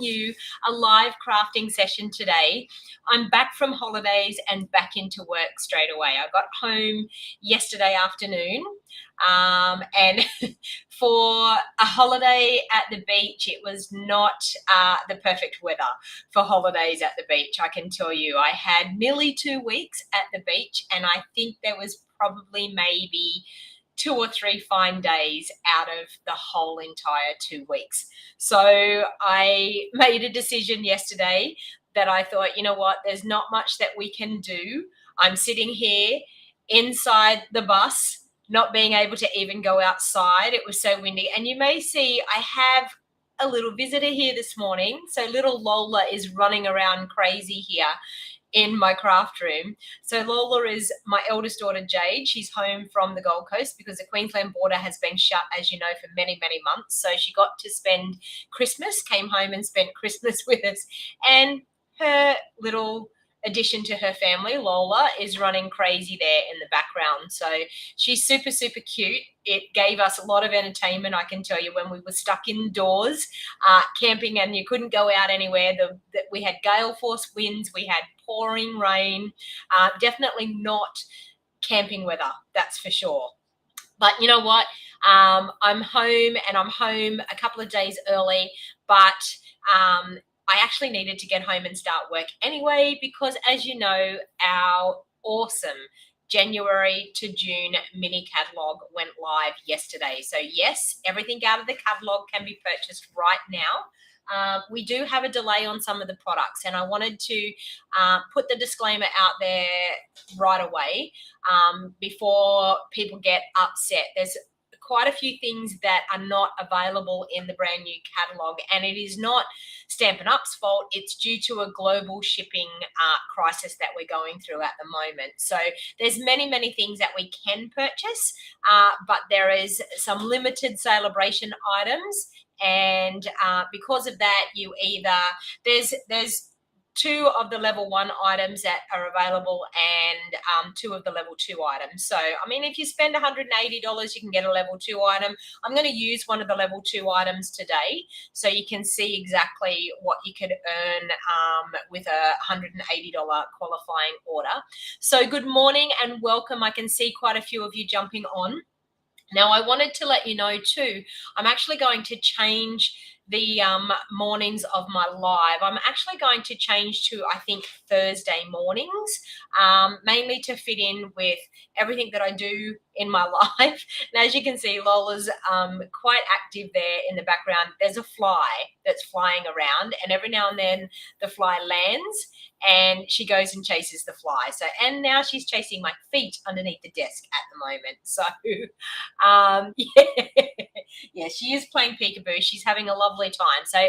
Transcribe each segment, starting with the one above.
you a live crafting session today. I'm back from holidays and back into work straight away. I got home yesterday afternoon, and for a holiday at the beach, it was not the perfect weather for holidays at the beach. I can tell you, I had nearly 2 weeks at the beach, and I think there was probably maybe 2 or 3 fine days out of the whole entire 2 weeks. So I made a decision yesterday that I thought, you know what, there's not much that we can do. I'm sitting here inside the bus, not being able to even go outside. It was so windy. And you may see I have a little visitor here this morning. So little Lola is running around crazy here in my craft room. So Lola is my eldest daughter, Jade. She's home from the Gold Coast because the Queensland border has been shut, as you know, for many, many months. So she got to spend Christmas, came home and spent Christmas with us. And her little addition to her family, Lola, is running crazy there in the background. So she's super, super cute. It gave us a lot of entertainment, I can tell you, when we were stuck indoors camping and you couldn't go out anywhere. We had gale force winds, we had pouring rain, definitely not camping weather, that's for sure. But you know what? I'm home, and I'm home a couple of days early, but I actually needed to get home and start work anyway, because as you know, our awesome January to June mini catalog went live yesterday. So yes, everything out of the catalog can be purchased right now. We do have a delay on some of the products, and I wanted to put the disclaimer out there right away before people get upset. There's quite a few things that are not available in the brand new catalog, and it is not Stampin' Up's fault. It's due to a global shipping crisis that we're going through at the moment. So there's many, many things that we can purchase, but there is some limited celebration items, and because of that, you either there's 2 of the level 1 items that are available, and 2 of the level 2 items. So, I mean, if you spend $180, you can get a level 2 item. I'm going to use one of the level 2 items today, so you can see exactly what you could earn with a $180 qualifying order. So good morning and welcome. I can see quite a few of you jumping on. Now, I wanted to let you know too, I'm actually going to change the mornings of my live. I'm actually going to change to, I think, Thursday mornings, mainly to fit in with everything that I do in my life. And as you can see, Lola's quite active there in the background. There's a fly that's flying around, and every now and then the fly lands and she goes and chases the fly. So, and now she's chasing my feet underneath the desk at the moment. So, yeah, she is playing peekaboo. She's having a lovely time. So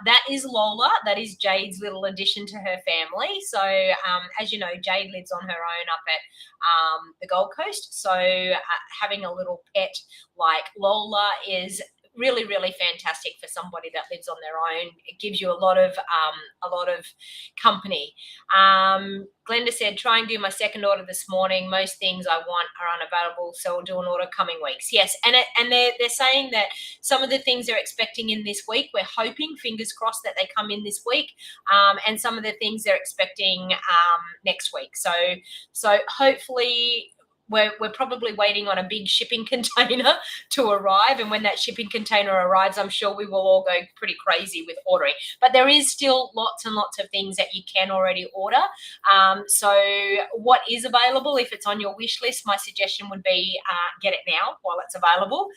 that is Lola. That is Jade's little addition to her family. So as you know, Jade lives on her own up at the Gold Coast. So having a little pet like Lola is really, really fantastic for somebody that lives on their own. It gives you a lot of company. Glenda said, try and do my second order this morning. Most things I want are unavailable, so I'll do an order coming weeks. Yes, and they're saying that some of the things they're expecting in this week, we're hoping, fingers crossed, that they come in this week, and some of the things they're expecting next week. So hopefully, we're probably waiting on a big shipping container to arrive, and when that shipping container arrives, I'm sure we will all go pretty crazy with ordering. But there is still lots and lots of things that you can already order. So what is available, if it's on your wish list, my suggestion would be get it now while it's available.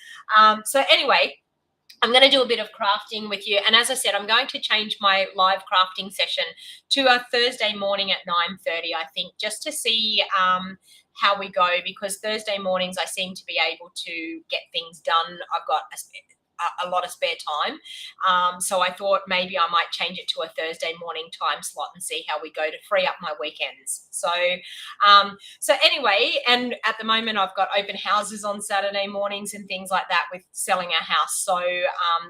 So anyway, I'm going to do a bit of crafting with you. And as I said, I'm going to change my live crafting session to a Thursday morning at 9:30, I think, just to see how we go, because Thursday mornings I seem to be able to get things done. I've got a lot of spare time. So I thought maybe I might change it to a Thursday morning time slot and see how we go to free up my weekends. So anyway, and at the moment I've got open houses on Saturday mornings and things like that with selling our house. So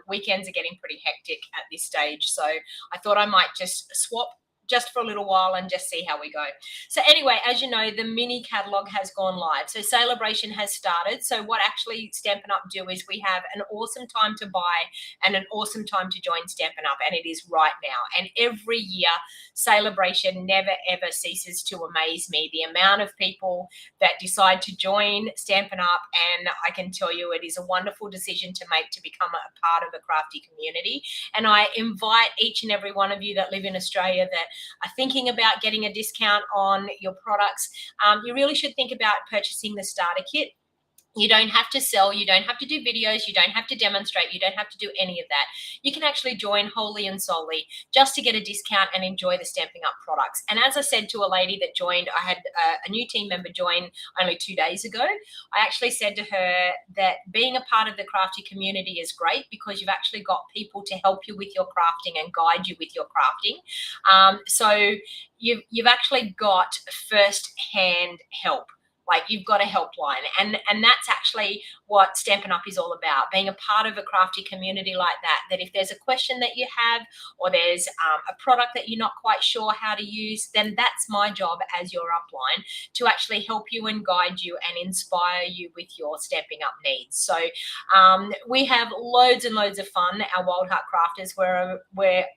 weekends are getting pretty hectic at this stage. So I thought I might just swap just for a little while and just see how we go. So anyway, as you know, the mini catalog has gone live. So celebration has started. So what actually Stampin' Up do is we have an awesome time to buy and an awesome time to join Stampin' Up, and it is right now. And every year, celebration never ever ceases to amaze me. The amount of people that decide to join Stampin' Up, and I can tell you it is a wonderful decision to make to become a part of a crafty community. And I invite each and every one of you that live in Australia that are thinking about getting a discount on your products, you really should think about purchasing the starter kit. You don't have to sell, you don't have to do videos, you don't have to demonstrate, you don't have to do any of that. You can actually join wholly and solely just to get a discount and enjoy the Stampin' Up products. And as I said to a lady that joined, I had a new team member join only 2 days ago. I actually said to her that being a part of the crafty community is great because you've actually got people to help you with your crafting and guide you with your crafting. So you've actually got first-hand help. Like you've got a helpline, and that's actually what Stampin' Up is all about, being a part of a crafty community like that, that if there's a question that you have or there's a product that you're not quite sure how to use, then that's my job as your upline to actually help you and guide you and inspire you with your Stampin' Up needs. So we have loads and loads of fun, our Wild Heart Crafters, where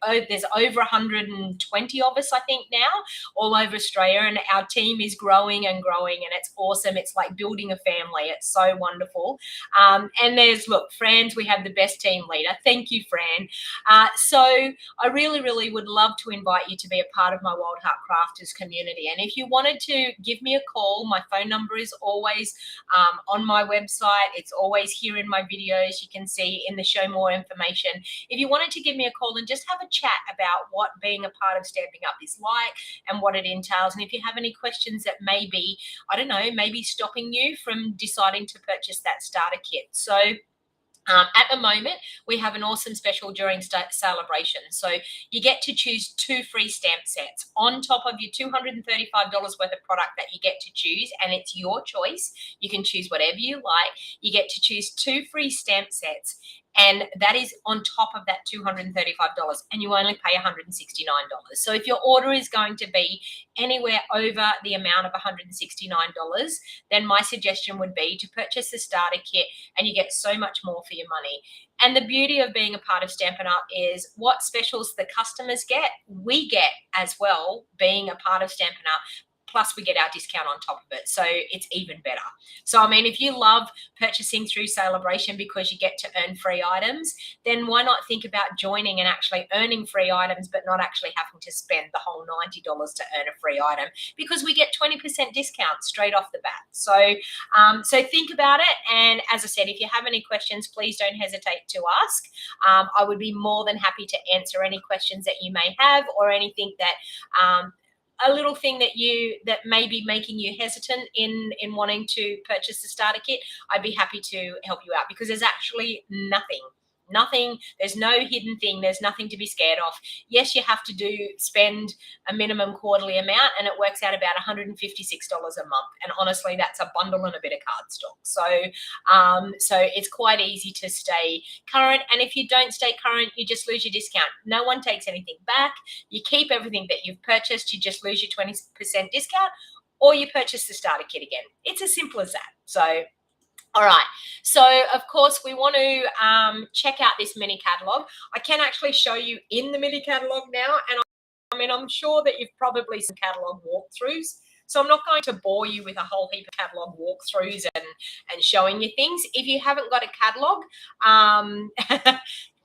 there's over 120 of us, I think now, all over Australia, and our team is growing and growing, and it's awesome. It's like building a family. It's so wonderful. And there's, look, Fran's, we have the best team leader. Thank you, Fran. So I really, really would love to invite you to be a part of my Wild Heart Crafters community. And if you wanted to give me a call, my phone number is always on my website. It's always here in my videos. You can see in the show more information. If you wanted to give me a call and just have a chat about what being a part of Stampin' Up is like and what it entails, and if you have any questions that may be, I don't know, maybe stopping you from deciding to purchase that starter kit. So at the moment, we have an awesome special during celebration. So you get to choose 2 free stamp sets on top of your $235 worth of product that you get to choose, and it's your choice. You can choose whatever you like. You get to choose 2 free stamp sets, and that is on top of that $235, and you only pay $169. So if your order is going to be anywhere over the amount of $169, then my suggestion would be to purchase the starter kit, and you get so much more for your money. And the beauty of being a part of Stampin' Up is what specials the customers get, we get as well, being a part of Stampin' Up. Plus we get our discount on top of it. So it's even better. So, I mean, if you love purchasing through celebration because you get to earn free items, then why not think about joining and actually earning free items, but not actually having to spend the whole $90 to earn a free item, because we get 20% discount straight off the bat. So, so think about it. And as I said, if you have any questions, please don't hesitate to ask. I would be more than happy to answer any questions that you may have, or anything that, a little thing that may be making you hesitant in wanting to purchase the starter kit. I'd be happy to help you out, because there's actually nothing, there's no hidden thing, there's nothing to be scared of. Yes, you have to spend a minimum quarterly amount, and it works out about $156 a month. And honestly, that's a bundle and a bit of cardstock. So it's quite easy to stay current. And if you don't stay current, you just lose your discount. No one takes anything back. You keep everything that you've purchased. You just lose your 20% discount, or you purchase the starter kit again. It's as simple as that. So, all right, so of course we want to check out this mini catalog. I can actually show you in the mini catalog now, and I mean, I'm sure that you've probably seen catalog walkthroughs, so I'm not going to bore you with a whole heap of catalog walkthroughs and showing you things. If you haven't got a catalog,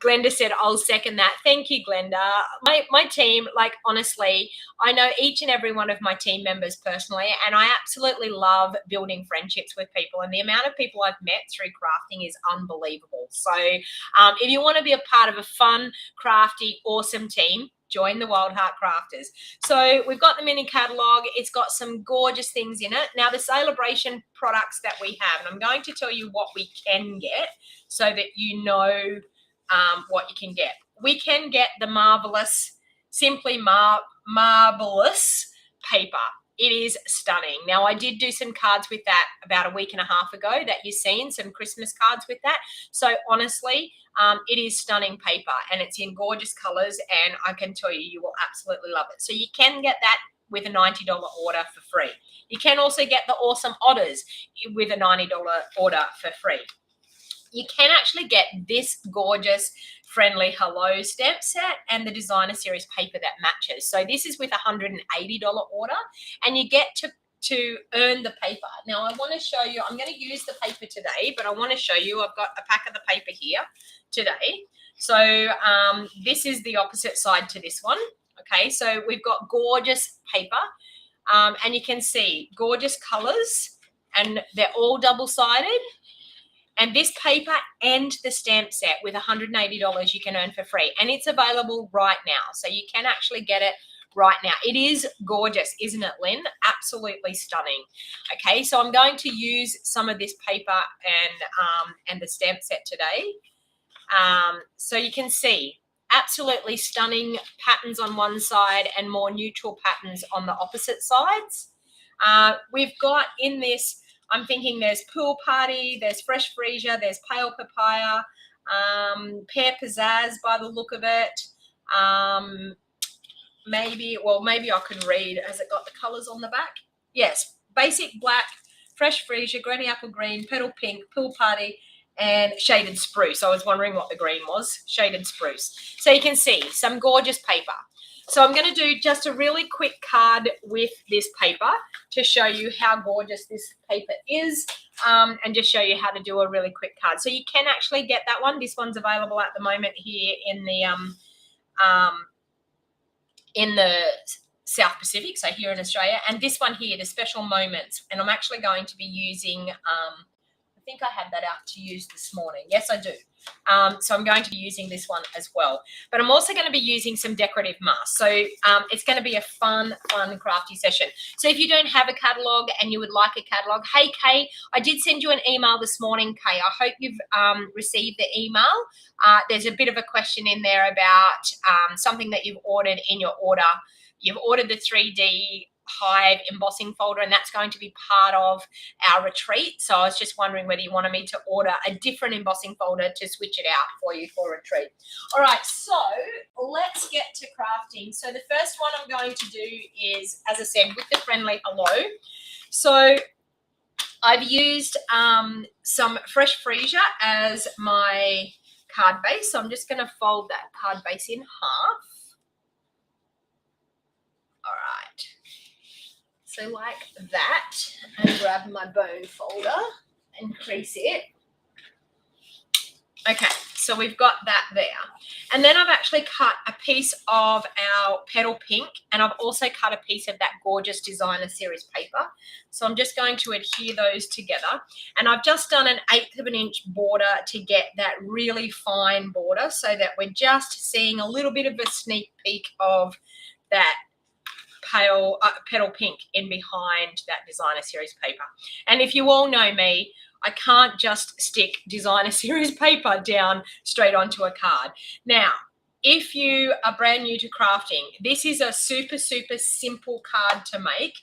Glenda said, I'll second that. Thank you, Glenda. My team, like, honestly, I know each and every one of my team members personally, and I absolutely love building friendships with people, and the amount of people I've met through crafting is unbelievable. So if you want to be a part of a fun, crafty, awesome team, join the Wild Heart Crafters. So we've got the mini catalog. It's got some gorgeous things in it. Now, the celebration products that we have, and I'm going to tell you what we can get so that you know what you can get. We can get the marvelous, simply marvelous paper. It is stunning. Now, I did do some cards with that about a week and a half ago that you've seen, some Christmas cards with that. So honestly, it is stunning paper and it's in gorgeous colors, and I can tell you, you will absolutely love it. So you can get that with a $90 order for free. You can also get the awesome otters with a $90 order for free. You can actually get this gorgeous friendly hello stamp set and the designer series paper that matches. So this is with a $180 order, and you get to earn the paper. Now I want to show you, I'm going to use the paper today, but I want to show you, I've got a pack of the paper here today. So this is the opposite side to this one. Okay, so we've got gorgeous paper, and you can see gorgeous colors, and they're all double-sided. And this paper and the stamp set with $180 you can earn for free. And it's available right now. So you can actually get it right now. It is gorgeous, isn't it, Lynn? Absolutely stunning. Okay, so I'm going to use some of this paper and the stamp set today. So you can see absolutely stunning patterns on one side and more neutral patterns on the opposite sides. We've got in this, I'm thinking there's Pool Party, there's Fresh Freesia, there's Pale Papaya, Pear Pizzazz by the look of it. Maybe I can read. Has it got the colours on the back? Yes. Basic Black, Fresh Freesia, Granny Apple Green, Petal Pink, Pool Party, and Shaded Spruce. I was wondering what the green was. Shaded Spruce. So you can see some gorgeous paper. So I'm going to do just a really quick card with this paper to show you how gorgeous this paper is, and just show you how to do a really quick card. So you can actually get that one. This one's available at the moment here in the South Pacific, so here in Australia. And this one here, the Special Moments, and I'm actually going to be using, I think I had that out to use this morning. Yes, I do. So I'm going to be using this one as well. But I'm also going to be using some decorative masks. So it's going to be a fun, crafty session. So if you don't have a catalogue and you would like a catalogue, hey, Kay, I did send you an email this morning, Kay. I hope you've received the email. There's a bit of a question in there about something that you've ordered in your order. You've ordered the 3D Hive embossing folder, and that's going to be part of our retreat. So I was just wondering whether you wanted me to order a different embossing folder to switch it out for you for retreat. All right, so let's get to crafting. So the first one I'm going to do is, as I said, with the friendly hello. So I've used some Fresh Freesia as my card base. So I'm just going to fold that card base in half. All right. So like that, and grab my bone folder and crease it. Okay, so we've got that there. And then I've actually cut a piece of our Petal Pink, and I've also cut a piece of that gorgeous designer series paper. So I'm just going to adhere those together. And I've just done an 1/8 of an inch border to get that really fine border, so that we're just seeing a little bit of a sneak peek of that Petal Pink in behind that designer series paper. And if you all know me, I can't just stick designer series paper down straight onto a card. Now, if you are brand new to crafting, this is a super, super simple card to make.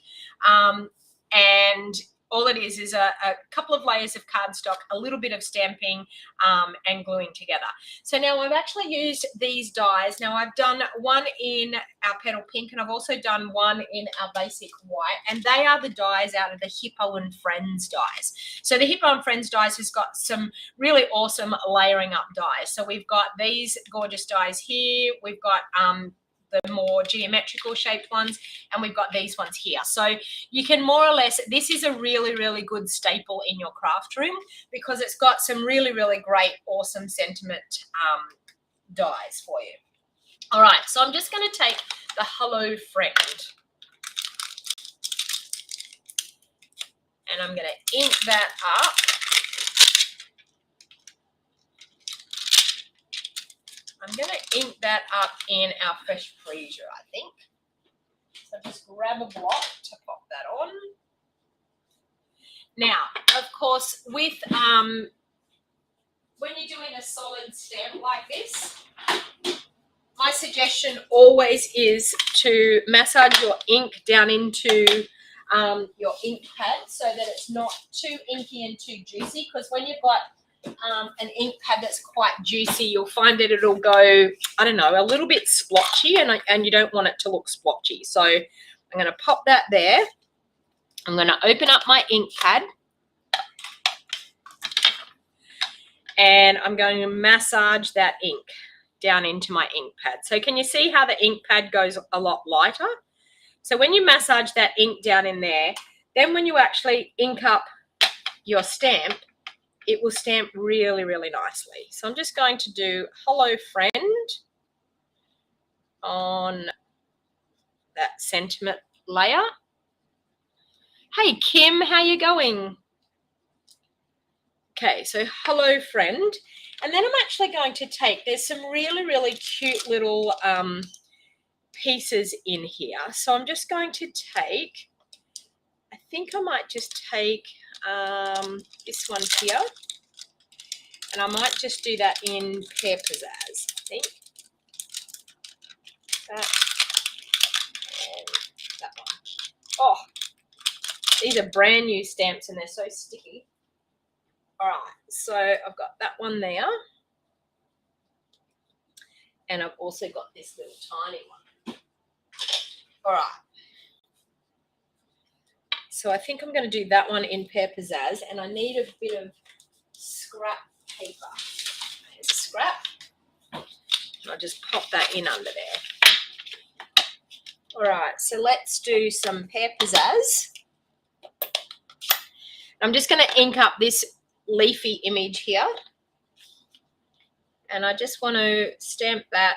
And all it is a couple of layers of cardstock, a little bit of stamping, and gluing together. So now I've actually used these dies. Now I've done one in our Petal Pink, and I've also done one in our basic white, and they are the dies out of the Hippo and Friends dies. So the Hippo and Friends dies has got some really awesome layering up dies. So we've got these gorgeous dies here. We've got the more geometrical shaped ones, and we've got these ones here. So you can more or less, this is a really, really good staple in your craft room because it's got some really, really great, awesome sentiment dies for you. All right, so I'm just going to take the Hello Friend, and I'm going to ink that up. I'm going to ink that up in our Fresh Freesia, I think. So just grab a block to pop that on. Now, of course, with when you're doing a solid stamp like this, my suggestion always is to massage your ink down into your ink pad so that it's not too inky and too juicy, because when you've got an ink pad that's quite juicy, you'll find that it'll go, I don't know, a little bit splotchy, and you don't want it to look splotchy. So I'm going to pop that there. I'm going to open up my ink pad, and I'm going to massage that ink down into my ink pad. So can you see how the ink pad goes a lot lighter? So when you massage that ink down in there, then when you actually ink up your stamp, it will stamp really, really nicely. So I'm just going to do Hello Friend on that sentiment layer. Hey Kim, how you going? Okay, so Hello Friend. And then I'm actually going to take, there's some really, really cute little pieces in here. So I'm just going to take, I think I might just take this one here. And I might just do that in Pear Pizzazz, I think. That and that one. Oh, these are brand new stamps and they're so sticky. All right, so I've got that one there. And I've also got this little tiny one. All right. So I think I'm going to do that one in Pear Pizzazz, and I need a bit of scrap paper. There's a scrap. And I'll just pop that in under there. All right, so let's do some Pear Pizzazz. I'm just going to ink up this leafy image here. And I just want to stamp that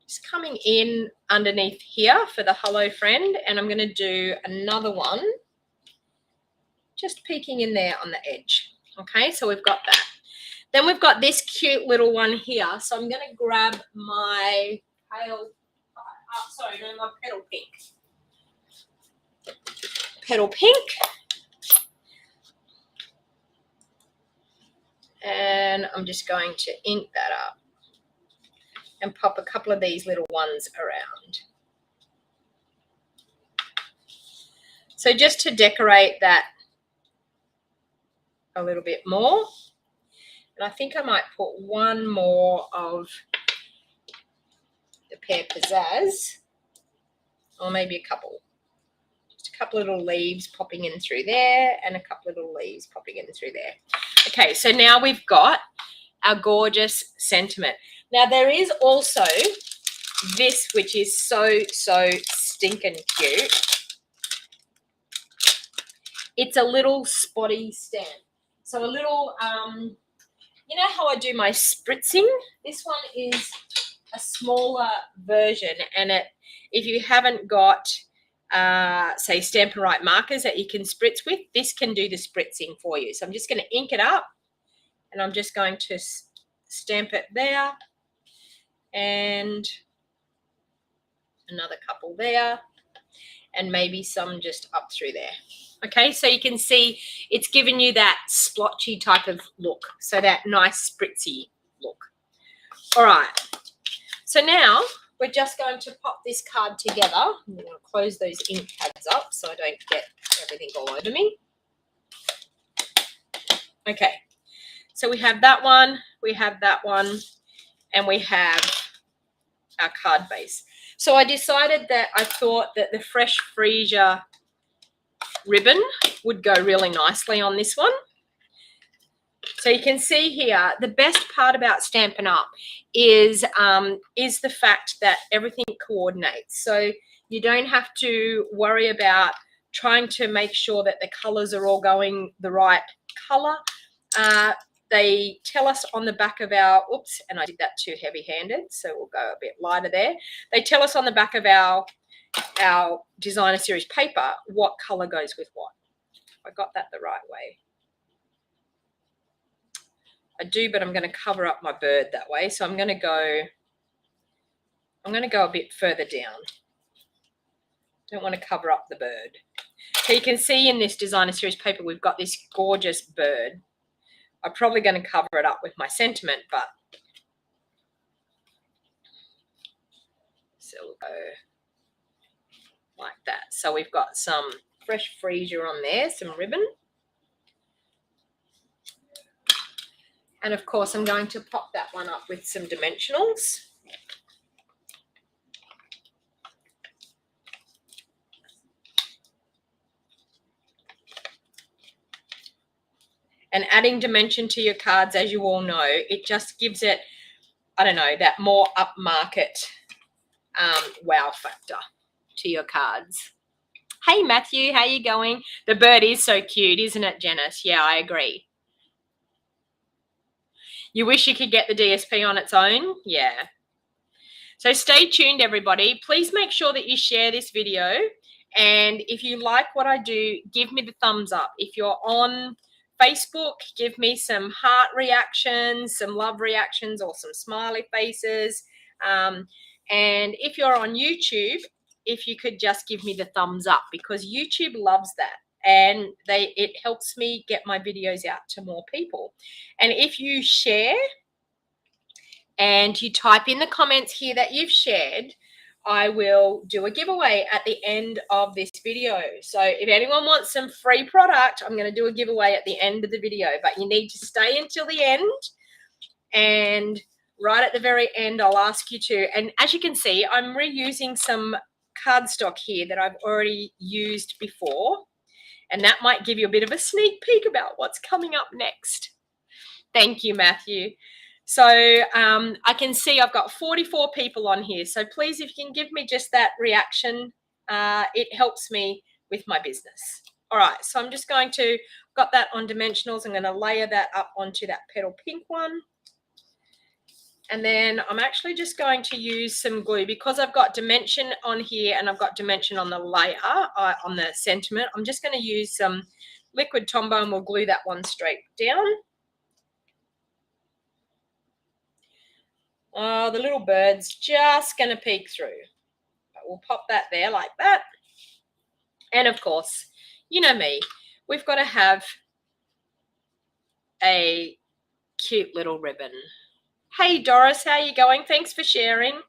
just coming in underneath here for the Hello Friend. And I'm going to do another one just peeking in there on the edge. Okay, so we've got that. Then we've got this cute little one here. So I'm going to grab my pale, my petal pink. Petal pink. And I'm just going to ink that up and pop a couple of these little ones around. So just to decorate that a little bit more. And I think I might put one more of the Pear Pizzazz, or maybe a couple. Just a couple of little leaves popping in through there and a couple of little leaves popping in through there. Okay, so now we've got our gorgeous sentiment. Now there is also this, which is so stinking cute. It's a little spotty stamp. So a little, you know how I do my spritzing? This one is a smaller version, and if you haven't got, say, Stampin' Right markers that you can spritz with, this can do the spritzing for you. So I'm just going to ink it up, and I'm just going to stamp it there, and another couple there, and maybe some just up through there. Okay, so you can see it's given you that splotchy type of look, so that nice spritzy look. All right, so now we're just going to pop this card together. I'm going to close those ink pads up so I don't get everything all over me. Okay, so we have that one, we have that one, and we have our card base. So I decided that I thought that the Fresh Freesia ribbon would go really nicely on this one. So you can see here, the best part about Stampin' Up is the fact that everything coordinates. So you don't have to worry about trying to make sure that the colors are all going the right color. They tell us on the back of our, oops, and I did that too heavy-handed, so we'll go a bit lighter there. They tell us on the back of our designer series paper what color goes with what. I got that the right way. I do, but I'm going to cover up my bird that way. So I'm going to go a bit further down. Don't want to cover up the bird. So you can see in this designer series paper, we've got this gorgeous bird. I'm probably going to cover it up with my sentiment, but so we'll go like that. So we've got some fresh freesia on there, some ribbon. And of course, I'm going to pop that one up with some dimensionals. And adding dimension to your cards, as you all know, it just gives it, I don't know, that more upmarket wow factor to your cards. Hey, Matthew, how you going? The bird is so cute, isn't it, Janice? Yeah, I agree. You wish you could get the DSP on its own? Yeah. So stay tuned, everybody. Please make sure that you share this video. And if you like what I do, give me the thumbs up. If you're on Facebook, give me some heart reactions, some love reactions, or some smiley faces. And if you're on YouTube, if you could just give me the thumbs up, because YouTube loves that. And it helps me get my videos out to more people. And if you share and you type in the comments here that you've shared, I will do a giveaway at the end of this video. So if anyone wants some free product, I'm going to do a giveaway at the end of the video, but you need to stay until the end. And right at the very end, I'll ask you to, and as you can see, I'm reusing some cardstock here that I've already used before. And that might give you a bit of a sneak peek about what's coming up next. Thank you, Matthew. So I can see I've got 44 people on here. So please, if you can give me just that reaction, it helps me with my business. All right, so I'm just going to, got that on dimensionals. I'm going to layer that up onto that petal pink one. And then I'm actually just going to use some glue because I've got dimension on here and I've got dimension on the layer, on the sentiment. I'm just going to use some liquid Tombow and we'll glue that one straight down. Oh, the little bird's just going to peek through. But we'll pop that there like that. And of course, you know me, we've got to have a cute little ribbon. Hey, Doris, how are you going? Thanks for sharing.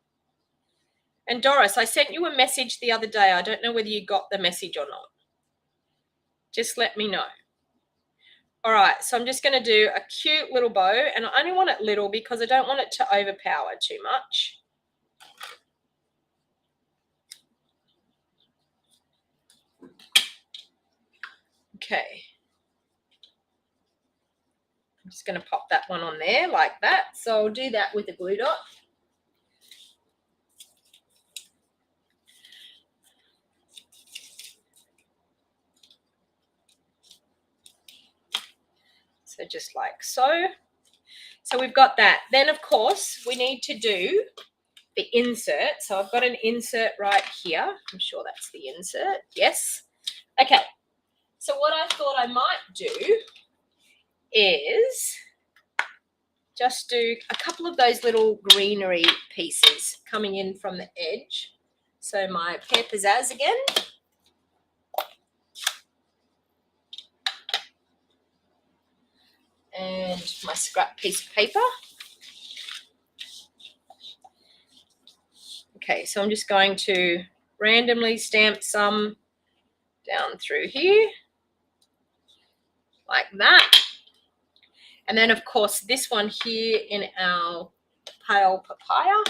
And Doris, I sent you a message the other day. I don't know whether you got the message or not. Just let me know. All right, so I'm just going to do a cute little bow, and I only want it little because I don't want it to overpower too much. Okay. I'm just going to pop that one on there like that. So I'll do that with a glue dot. So just like so. So we've got that. Then, of course, we need to do the insert. So I've got an insert right here. I'm sure that's the insert. Yes. Okay. So what I thought I might do is just do a couple of those little greenery pieces coming in from the edge. So my pear pizzazz again. And my scrap piece of paper. Okay, so I'm just going to randomly stamp some down through here, like that. And then, of course, this one here in our pale papaya.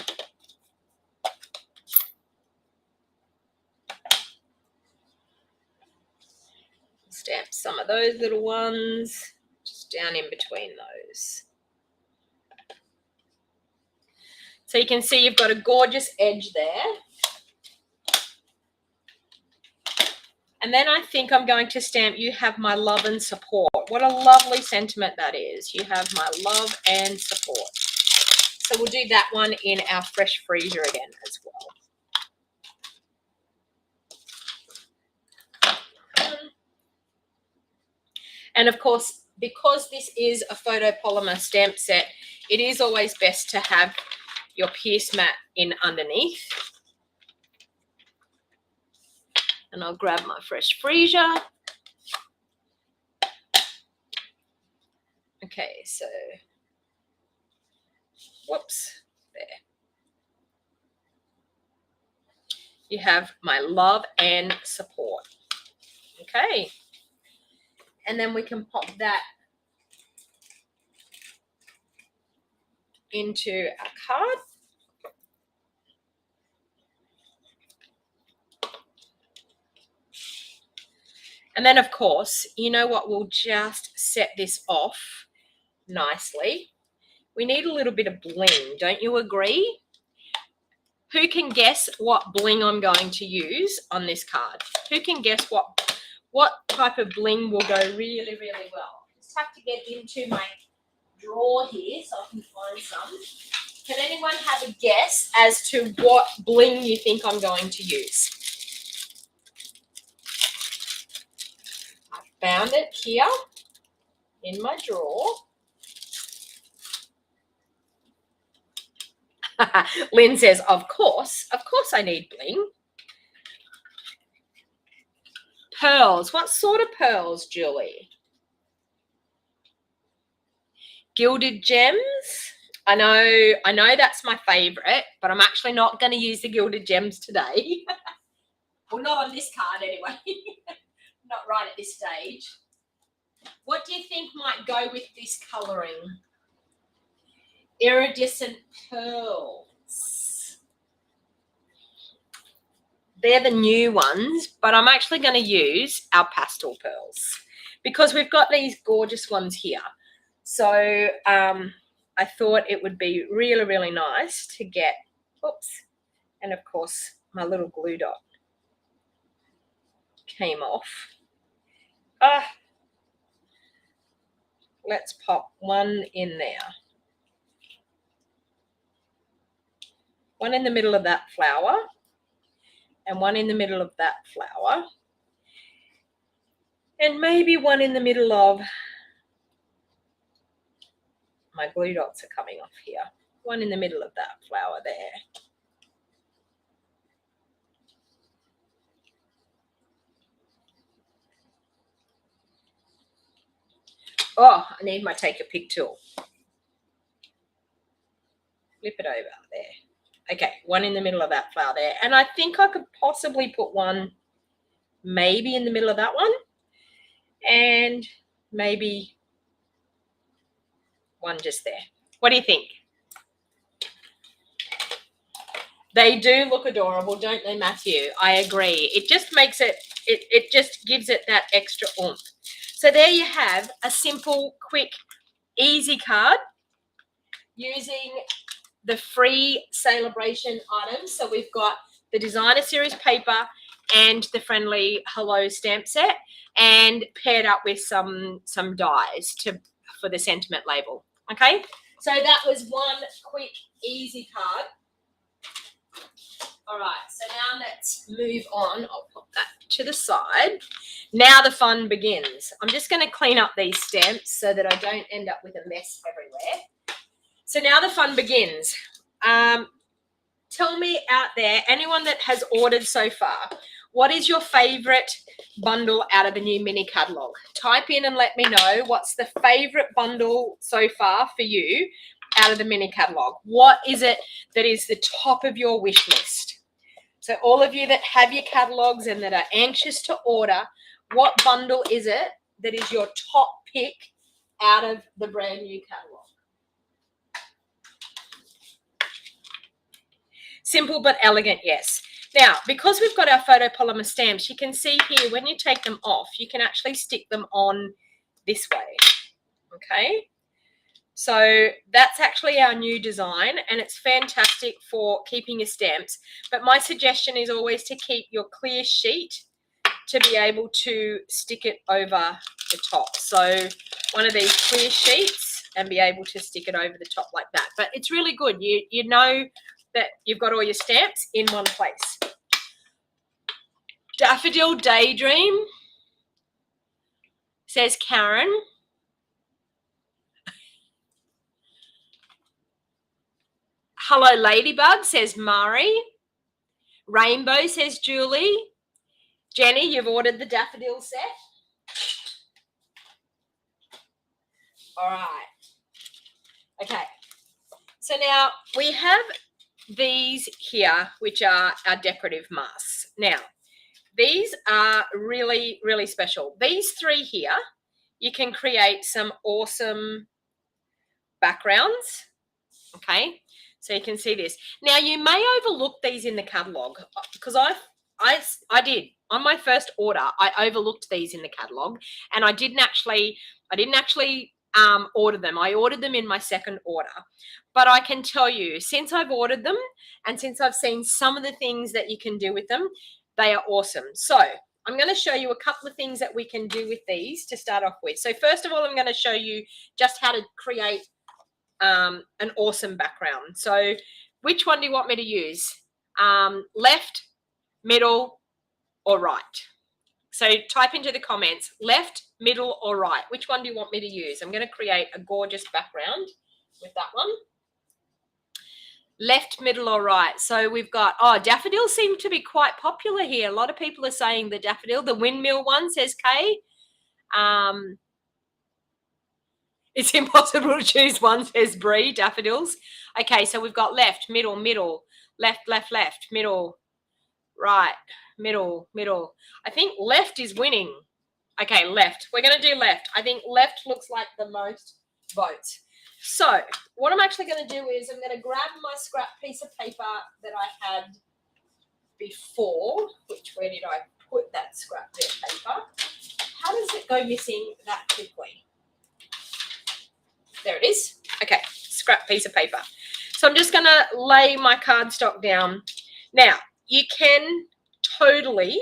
Stamp some of those little ones just down in between those. So you can see you've got a gorgeous edge there. And then I think I'm going to stamp, you have my love and support. What a lovely sentiment that is. You have my love and support. So we'll do that one in our fresh freezer again as well. And of course, because this is a photopolymer stamp set, it is always best to have your pierce mat in underneath. And I'll grab my fresh freezer. Okay, so, whoops, there. you have my love and support. Okay. And then we can pop that into our card. And then, of course, you know what will just set this off nicely? We need a little bit of bling. Don't you agree? Who can guess what bling I'm going to use on this card? Who can guess what type of bling will go really, really well? Just have to get into my drawer here so I can find some. Can anyone have a guess as to what bling you think I'm going to use? I found it here in my drawer. Lynn says, of course I need bling. Pearls. What sort of pearls, Julie? Gilded gems. I know that's my favorite, but I'm actually not going to use the gilded gems today. Well, not on this card anyway. Not right at this stage. What do you think might go with this colouring? Iridescent pearls. They're the new ones, but I'm actually going to use our pastel pearls because we've got these gorgeous ones here. So I thought it would be really, really nice to get, oops, and of course my little glue dot came off. Let's pop one in there. One in the middle of that flower and one in the middle of that flower. And maybe one in the middle of, my glue dots are coming off here. One in the middle of that flower there. Oh, I need my take a pic tool. Flip it over there. Okay, one in the middle of that flower there. And I think I could possibly put one maybe in the middle of that one. And maybe one just there. What do you think? They do look adorable, don't they, Matthew? I agree. It just makes it, it just gives it that extra oomph. So there you have a simple, quick, easy card using the free celebration items. So we've got the designer series paper and the friendly hello stamp set, and paired up with some dies for the sentiment label. Okay, so that was one quick, easy card. All right, so now let's move on. I'll put that to the side. Now the fun begins. I'm just going to clean up these stamps so that I don't end up with a mess everywhere. So now the fun begins. Tell me out there, anyone that has ordered so far, what is your favorite bundle out of the new mini catalog? Type in and let me know what's the favorite bundle so far for you out of the mini catalog. What is it that is the top of your wish list? So all of you that have your catalogs and that are anxious to order, what bundle is it that is your top pick out of the brand new catalog? Simple but elegant, yes. Now, because we've got our photopolymer stamps, you can see here when you take them off, you can actually stick them on this way, okay? So that's actually our new design, and it's fantastic for keeping your stamps. But my suggestion is always to keep your clear sheet to be able to stick it over the top. So one of these clear sheets and be able to stick it over the top like that. But it's really good. You know that you've got all your stamps in one place. Daffodil Daydream, says Karen. Hello Ladybug, says Mari. Rainbow, says Julie. Jenny, you've ordered the daffodil set. All right. Okay. So now we have these here, which are our decorative masks. Now, these are really, really special. These three here, you can create some awesome backgrounds. Okay, so you can see this. Now, you may overlook these in the catalog because I did on my first order. I overlooked these in the catalog, and I didn't actually order them. I ordered them in my second order. But I can tell you, since I've ordered them and since I've seen some of the things that you can do with them, they are awesome. So I'm going to show you a couple of things that we can do with these to start off with. So first of all, I'm going to show you just how to create an awesome background. So which one do you want me to use? Left, middle, or right? So type into the comments, left, middle, or right. Which one do you want me to use? I'm going to create a gorgeous background with that one. Left, middle, or right. So we've got, daffodils seem to be quite popular here. A lot of people are saying the daffodil. The windmill one says Kay. It's impossible to choose one, says Bree, daffodils. Okay, so we've got left, middle, middle, left, left, left, middle, right, middle, middle. I think left is winning. Okay, left. We're going to do left. I think left looks like the most votes. So what I'm actually going to do is I'm going to grab my scrap piece of paper that I had before. Where did I put that scrap bit of paper? How does it go missing that quickly? There it is. Okay, scrap piece of paper. So I'm just going to lay my cardstock down. Now, you can totally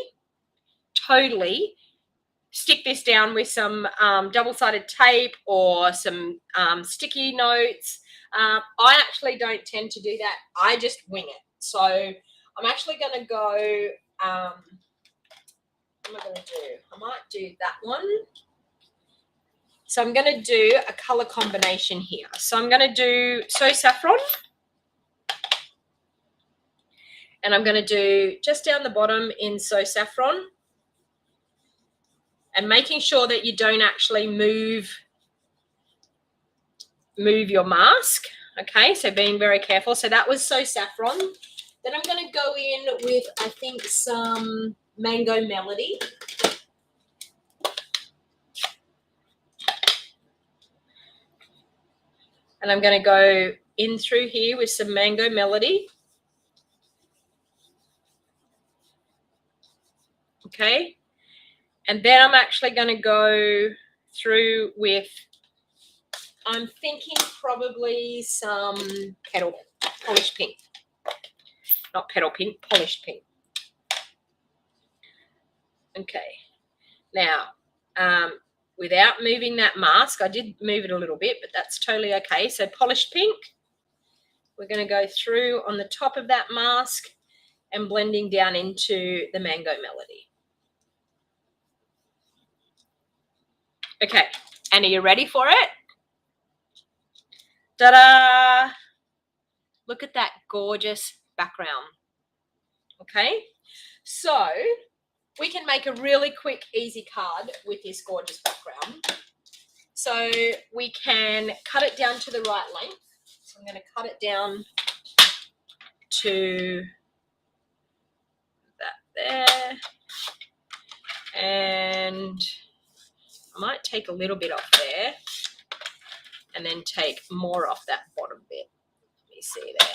stick this down with some double-sided tape or some sticky notes. I actually don't tend to do that. I just wing it. So I'm actually going to go, what am I going to do? I might do that one. So I'm going to do a color combination here. So I'm going to do So Saffron. And I'm going to do just down the bottom in So Saffron. And making sure that you don't actually move your mask. Okay, so being very careful. So that was So Saffron. Then I'm going to go in with, I think, some Mango Melody. And I'm going to go in through here with some Mango Melody. Okay. And then I'm actually going to go through with, I'm thinking probably some polished pink. Not petal pink, polished pink. Okay. Now, without moving that mask, I did move it a little bit, but that's totally okay. So polished pink. We're going to go through on the top of that mask and blending down into the Mango Melody. Okay, and are you ready for it? Ta-da! Look at that gorgeous background. Okay, so we can make a really quick, easy card with this gorgeous background. So we can cut it down to the right length. So I'm going to cut it down to that there. And I might take a little bit off there and then take more off that bottom bit. Let me see there.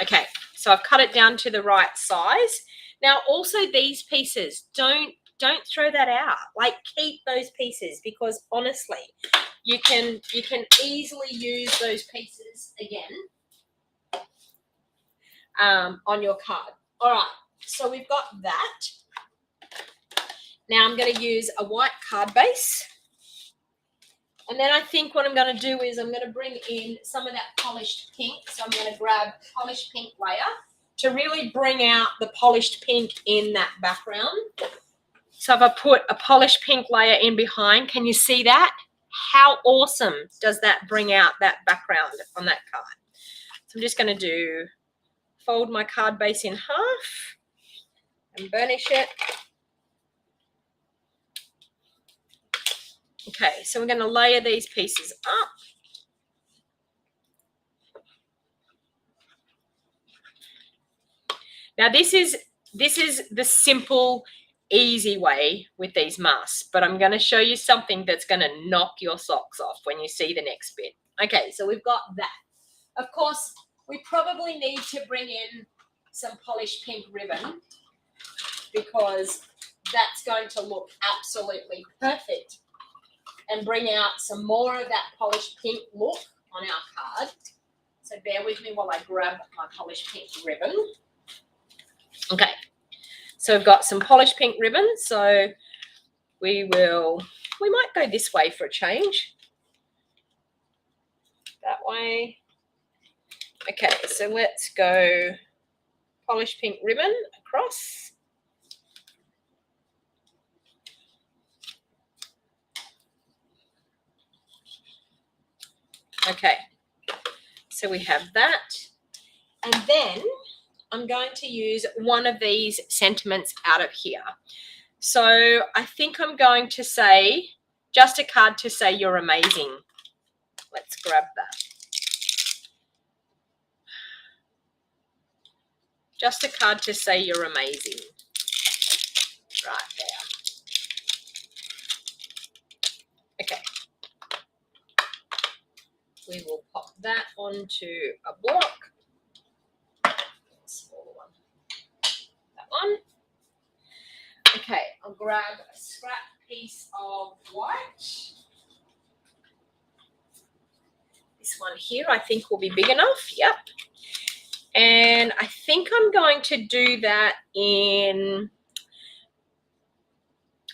Okay, so I've cut it down to the right size. Now, also these pieces, don't throw that out. Like, keep those pieces, because honestly, you can easily use those pieces again on your card. All right, so we've got that. Now I'm going to use a white card base. And then I think what I'm going to do is I'm going to bring in some of that polished pink. So I'm going to grab polished pink layer to really bring out the polished pink in that background. So if I put a polished pink layer in behind, can you see that? How awesome does that bring out that background on that card? So I'm just going to fold my card base in half and burnish it. Okay, so we're going to layer these pieces up. Now this is the simple, easy way with these masks, but I'm going to show you something that's going to knock your socks off when you see the next bit. Okay, so we've got that. Of course, we probably need to bring in some polished pink ribbon because that's going to look absolutely perfect and bring out some more of that polished pink look on our card. So bear with me while I grab my polished pink ribbon. Okay, so we've got some polished pink ribbon. So we might go this way for a change. That way. Okay, so let's go polished pink ribbon across. Okay, so we have that. And then I'm going to use one of these sentiments out of here. So I think I'm going to say, just a card to say you're amazing. Let's grab that. Just a card to say you're amazing. Right there. Okay. We will pop that onto a block. Smaller one. That one. Okay, I'll grab a scrap piece of white. This one here I think will be big enough. Yep. And I think I'm going to do that in,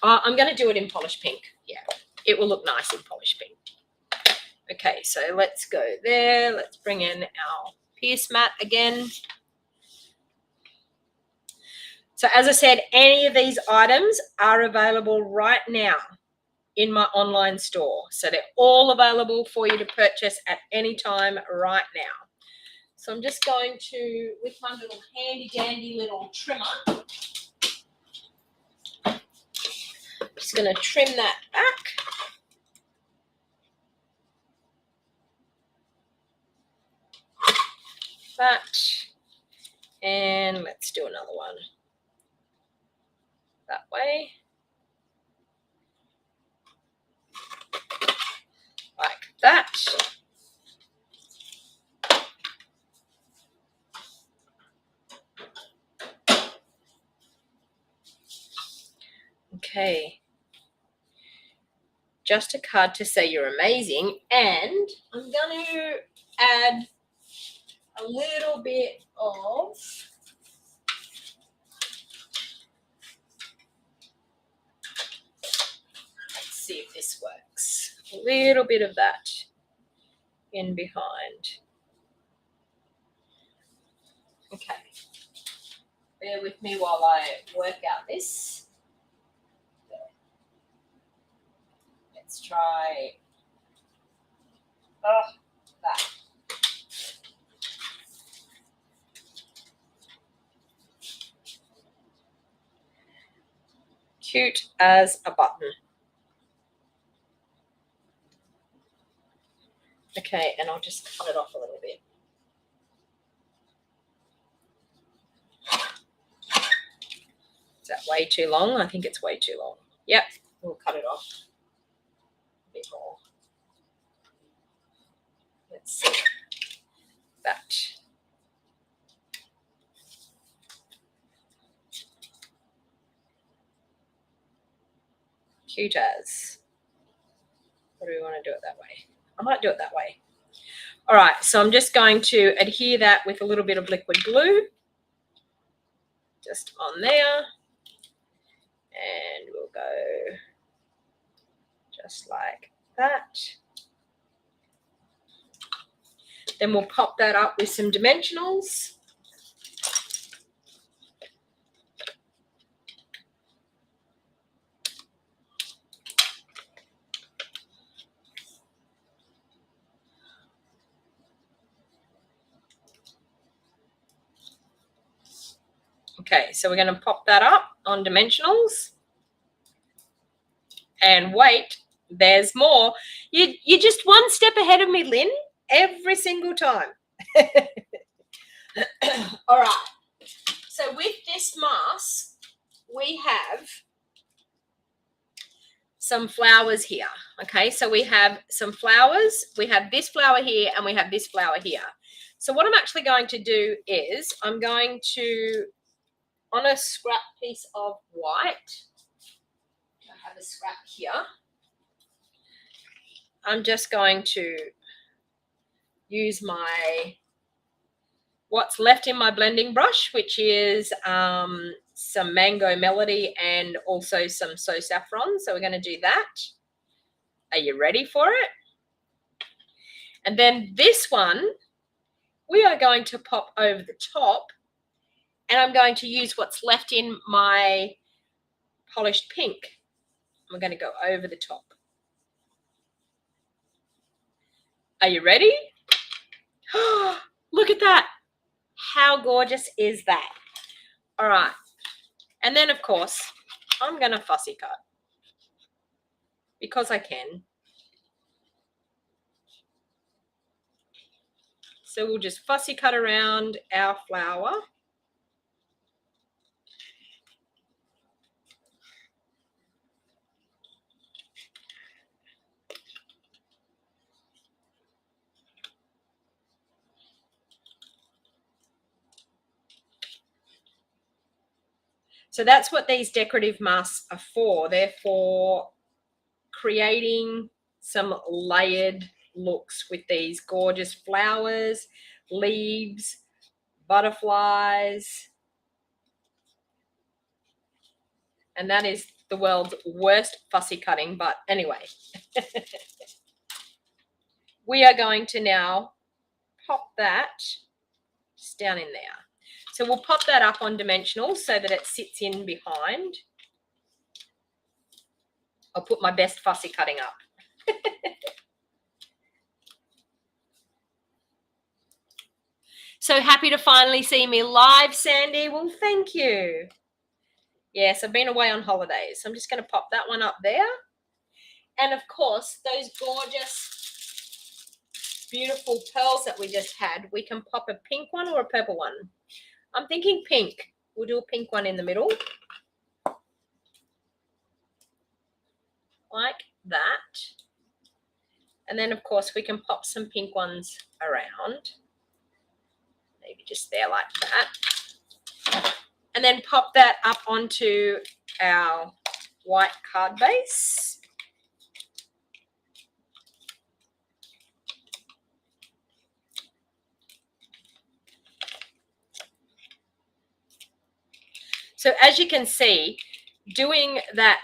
I'm going to do it in polished pink. Yeah, it will look nice in polished pink. Okay, so let's go there. Let's bring in our pierce mat again. So as I said, any of these items are available right now in my online store. So they're all available for you to purchase at any time right now. So I'm just going to, with my little handy dandy little trimmer, just going to trim that back. That. And let's do another one. That way. Like that. Okay. Just a card to say you're amazing. And I'm going to add a little bit of let's see if this works. A little bit of that in behind. Okay. Bear with me while I work out this. Let's try that. Cute as a button. Okay, and I'll just cut it off a little bit. Is that way too long? I think it's way too long. Yep, we'll cut it off a bit more. Let's see. That. Cute as. Or do we want to do it that way? I might do it that way. All right, so I'm just going to adhere that with a little bit of liquid glue. Just on there. And we'll go just like that. Then we'll pop that up with some dimensionals. Okay, so we're going to pop that up on dimensionals. And wait, there's more. You're just one step ahead of me, Lynn, every single time. All right. So with this mask, we have some flowers here. Okay, so we have some flowers. We have this flower here and we have this flower here. So what I'm actually going to do is I'm going to, on a scrap piece of white, I have a scrap here. I'm just going to use what's left in my blending brush, which is some Mango Melody and also some So Saffron. So we're going to do that. Are you ready for it? And then this one, we are going to pop over the top, and I'm going to use what's left in my polished pink. I'm going to go over the top. Are you ready? Look at that. How gorgeous is that? All right. And then, of course, I'm going to fussy cut because I can. So we'll just fussy cut around our flower. So that's what these decorative masks are for. They're for creating some layered looks with these gorgeous flowers, leaves, butterflies. And that is the world's worst fussy cutting, but anyway. We are going to now pop that just down in there. So we'll pop that up on dimensional so that it sits in behind. I'll put my best fussy cutting up. So happy to finally see me live, Sandy. Well, thank you. Yes, I've been away on holidays. So I'm just going to pop that one up there. And of course, those gorgeous, beautiful pearls that we just had, we can pop a pink one or a purple one. I'm thinking pink. We'll do a pink one in the middle. Like that. And then, of course, we can pop some pink ones around. Maybe just there like that. And then pop that up onto our white card base. So as you can see, doing that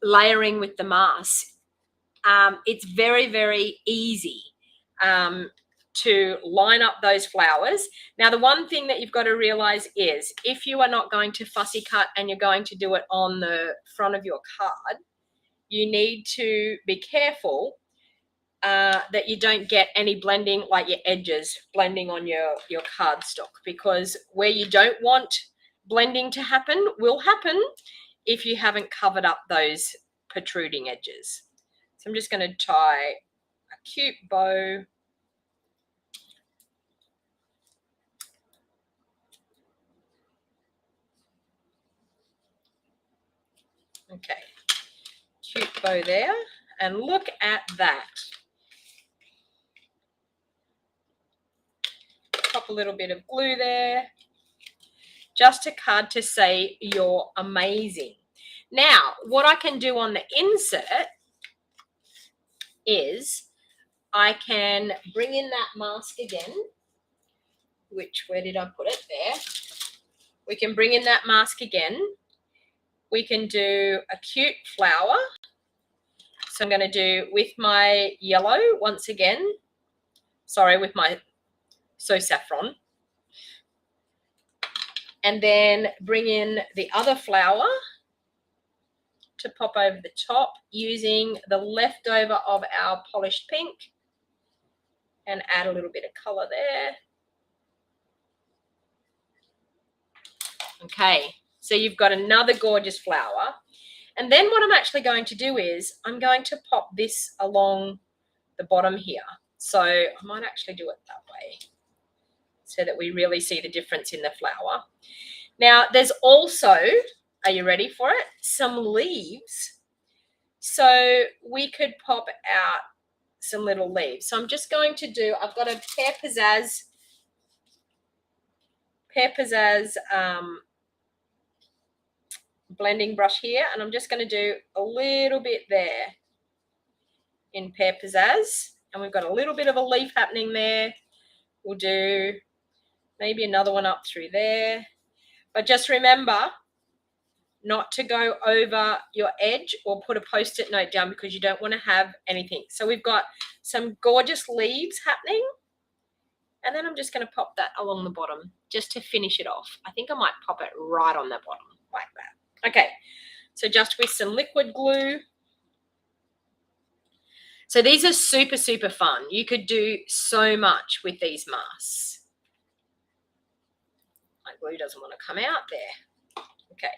layering with the mask, it's very, very easy to line up those flowers. Now, the one thing that you've got to realize is if you are not going to fussy cut and you're going to do it on the front of your card, you need to be careful that you don't get any blending, like your edges blending on your cardstock, because where you don't want blending to happen will happen if you haven't covered up those protruding edges. So I'm just going to tie a cute bow. Okay, cute bow there. And look at that. Pop a little bit of glue there. Just a card to say you're amazing. Now, what I can do on the insert is I can bring in that mask again, which, where did I put it? There. We can bring in that mask again. We can do a cute flower. So I'm going to do with my yellow once again. Sorry, with my So Saffron. And then bring in the other flower to pop over the top using the leftover of our polished pink and add a little bit of color there. Okay, so you've got another gorgeous flower. And then what I'm actually going to do is I'm going to pop this along the bottom here. So I might actually do it that way so that we really see the difference in the flower. Now, there's also, are you ready for it? Some leaves. So we could pop out some little leaves. So I'm just going to do, I've got a Pear Pizzazz blending brush here, and I'm just going to do a little bit there in Pear Pizzazz, and we've got a little bit of a leaf happening there. We'll do maybe another one up through there, but just remember not to go over your edge or put a post-it note down because you don't want to have anything. So we've got some gorgeous leaves happening, and then I'm just going to pop that along the bottom just to finish it off. I think I might pop it right on the bottom like that. Okay, so just with some liquid glue. So these are super, super fun. You could do so much with these masks. My glue doesn't want to come out there. Okay,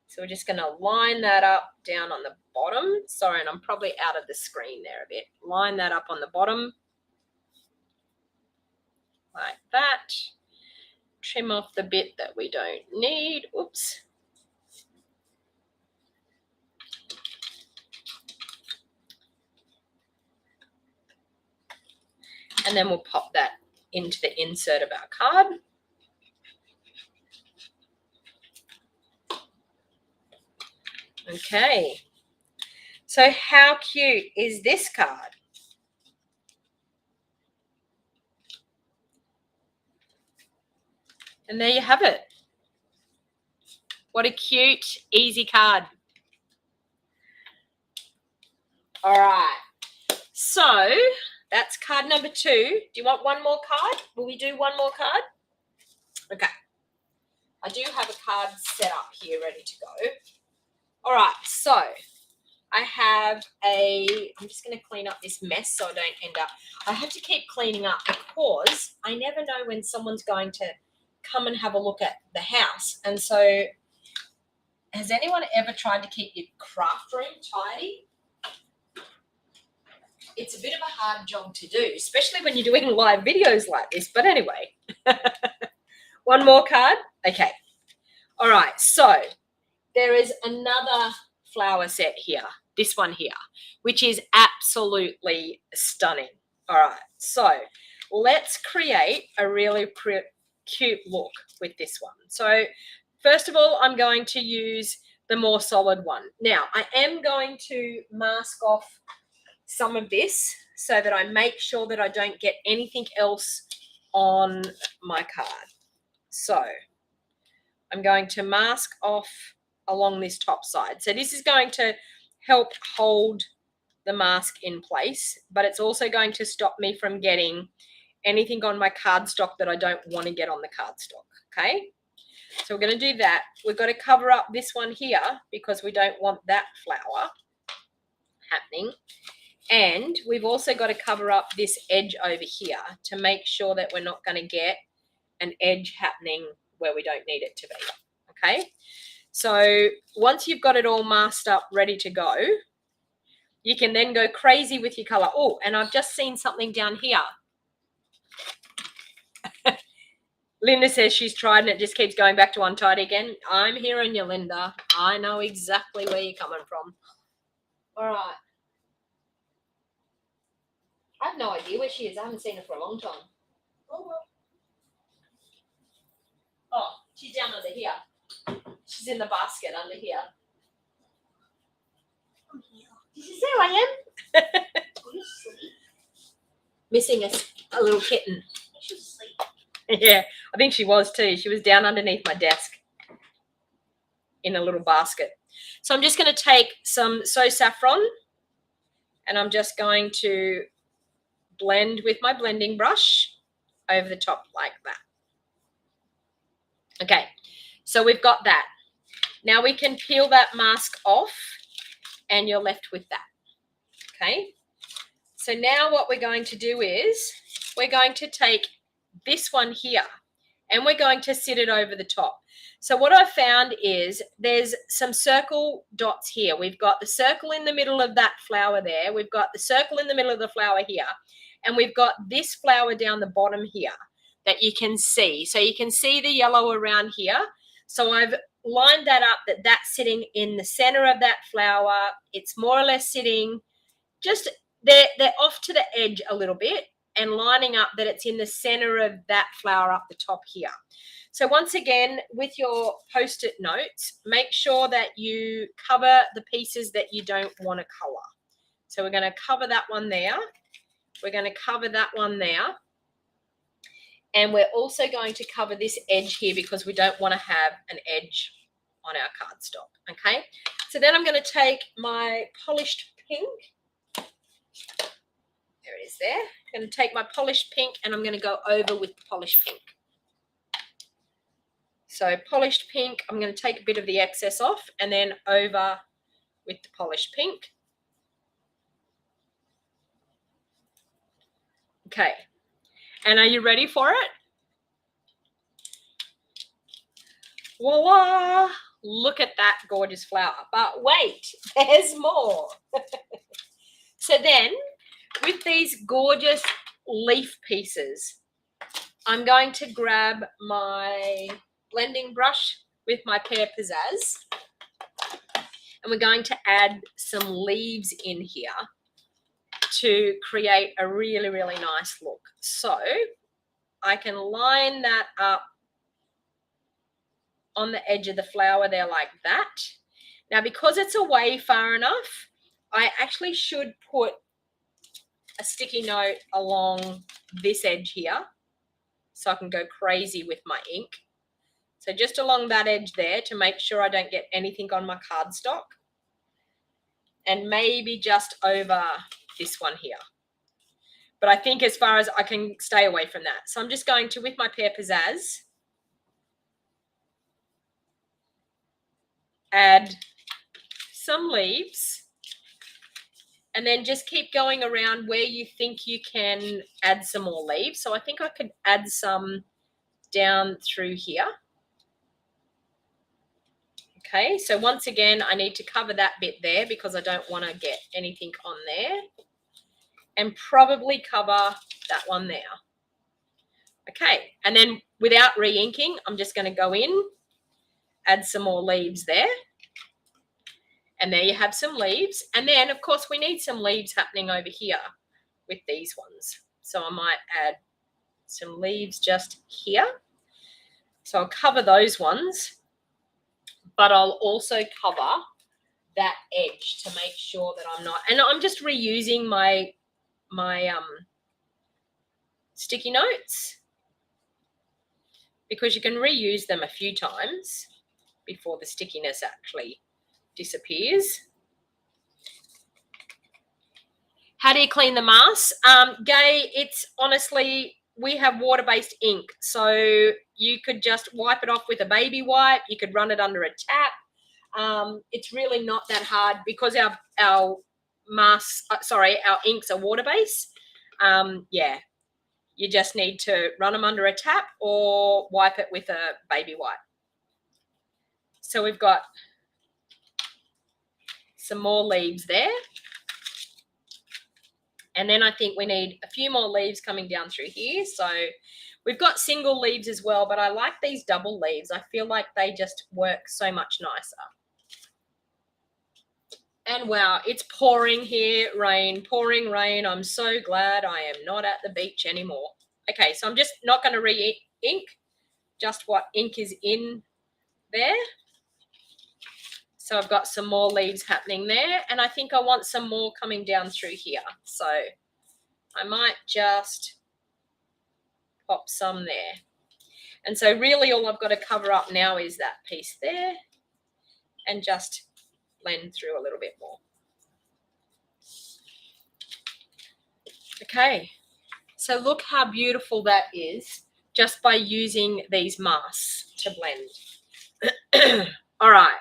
so we're just going to line that up down on the bottom. Sorry, and I'm probably out of the screen there a bit. Line that up on the bottom like that. Trim off the bit that we don't need. Oops. And then we'll pop that into the insert of our card. Okay, so how cute is this card? And there you have it. What a cute, easy card. All right, so that's card number 2. Do you want one more card? Will we do one more card? Okay. I do have a card set up here ready to go. All right, so I have I'm just going to clean up this mess so I don't end up, I have to keep cleaning up because I never know when someone's going to come and have a look at the house. And so has anyone ever tried to keep your craft room tidy? It's a bit of a hard job to do, especially when you're doing live videos like this. But anyway, one more card. Okay. All right. So there is another flower set here, this one here, which is absolutely stunning. All right. So let's create a really cute look with this one. So first of all, I'm going to use the more solid one. Now, I am going to mask off some of this so that I make sure that I don't get anything else on my card. So I'm going to mask off along this top side. So this is going to help hold the mask in place, but it's also going to stop me from getting anything on my cardstock that I don't want to get on the cardstock, okay? So we're going to do that. We've got to cover up this one here because we don't want that flower happening. And we've also got to cover up this edge over here to make sure that we're not going to get an edge happening where we don't need it to be, okay? So once you've got it all masked up, ready to go, you can then go crazy with your color. Oh, and I've just seen something down here. Linda says she's tried and it just keeps going back to untidy again. I'm hearing you, Linda. I know exactly where you're coming from. All right. I have no idea where she is. I haven't seen her for a long time. Oh, well. Oh, she's down under here. She's in the basket under here. I'm here. Did you say I am? Missing a little kitten. She was asleep. Yeah, I think she was too. She was down underneath my desk in a little basket. So I'm just going to take some So Saffron and I'm just going to blend with my blending brush over the top like that. Okay, so we've got that. Now we can peel that mask off and you're left with that. Okay, so now what we're going to do is we're going to take this one here and we're going to sit it over the top. So what I found is there's some circle dots here. We've got the circle in the middle of that flower there. We've got the circle in the middle of the flower here. And we've got this flower down the bottom here that you can see. So you can see the yellow around here. So I've lined that up, that's sitting in the center of that flower. It's more or less sitting just, they're off to the edge a little bit, and lining up that it's in the center of that flower up the top here. So once again, with your Post-it notes, make sure that you cover the pieces that you don't want to color. So we're going to cover that one there. We're going to cover that one there. And we're also going to cover this edge here because we don't want to have an edge on our cardstock, okay? So then I'm going to take my polished pink. There it is there. I'm going to take my polished pink and I'm going to go over with the polished pink. So polished pink, I'm going to take a bit of the excess off and then over with the polished pink. Okay. And are you ready for it? Voila! Look at that gorgeous flower. But wait, there's more. So then, with these gorgeous leaf pieces, I'm going to grab my blending brush with my Pear Pizzazz, and we're going to add some leaves in here to create a really, really nice look. So I can line that up on the edge of the flower there like that. Now, because it's away far enough, I actually should put a sticky note along this edge here so I can go crazy with my ink. So just along that edge there to make sure I don't get anything on my cardstock. And maybe just over this one here. But I think as far as I can stay away from that. So I'm just going to, with my Pear Pizzazz, add some leaves. And then just keep going around where you think you can add some more leaves. So I think I could add some down through here. Okay, so once again, I need to cover that bit there because I don't want to get anything on there. And probably cover that one there. Okay, and then without re-inking, I'm just going to go in, add some more leaves there. And there you have some leaves. And then, of course, we need some leaves happening over here with these ones. So I might add some leaves just here. So I'll cover those ones, but I'll also cover that edge to make sure that I'm not, and I'm just reusing my sticky notes because you can reuse them a few times before the stickiness actually disappears. How do you clean the masks? Gay, it's honestly, we have water-based ink. So you could just wipe it off with a baby wipe. You could run it under a tap. It's really not that hard because our masks, our inks are water-based. Yeah, you just need to run them under a tap or wipe it with a baby wipe. So we've got some more leaves there. And then I think we need a few more leaves coming down through here. So we've got single leaves as well, but I like these double leaves. I feel like they just work so much nicer. And wow, it's pouring here, pouring rain. I'm so glad I am not at the beach anymore. Okay, so I'm just not going to re-ink, just what ink is in there. So I've got some more leaves happening there, and I think I want some more coming down through here. So I might just pop some there. And so really all I've got to cover up now is that piece there and just blend through a little bit more. Okay, so look how beautiful that is just by using these masks to blend. All right.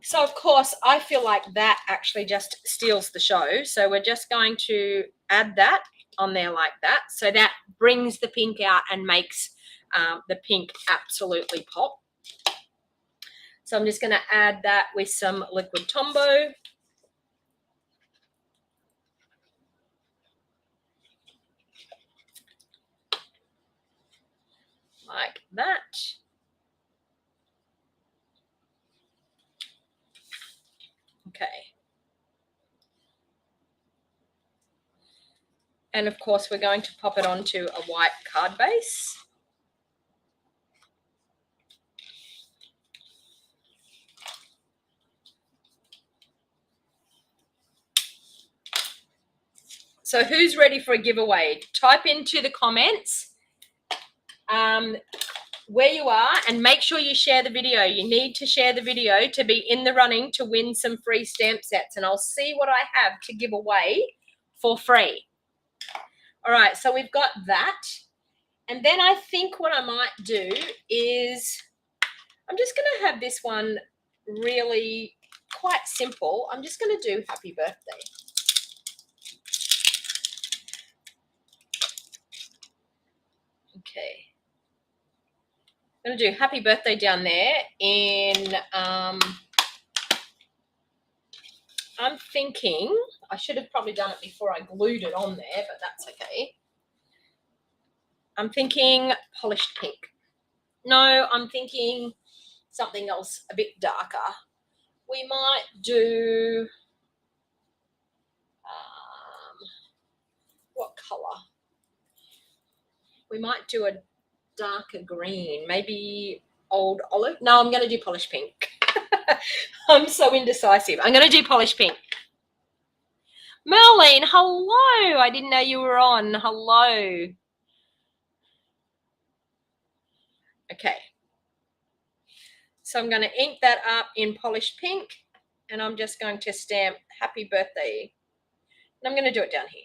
So, of course, I feel like that actually just steals the show. So we're just going to add that on there like that. So that brings the pink out and makes the pink absolutely pop. So I'm just going to add that with some liquid Tombow. Like that. Okay. And of course, we're going to pop it onto a white card base. So who's ready for a giveaway? Type into the comments where you are and make sure you share the video. You need to share the video to be in the running to win some free stamp sets. And I'll see what I have to give away for free. All right, so we've got that. And then I think what I might do is I'm just going to have this one really quite simple. I'm just going to do happy birthday. Okay. I'm going to do happy birthday down there in, I'm thinking, I should have probably done it before I glued it on there, but that's okay. I'm thinking polished pink. No, I'm thinking something else a bit darker. We might do, what color? We might do a darker green, maybe old olive. No, I'm going to do polished pink. I'm so indecisive. I'm going to do polished pink. Merlene, hello. I didn't know you were on. Hello. Okay. So I'm going to ink that up in polished pink, and I'm just going to stamp happy birthday. And I'm going to do it down here.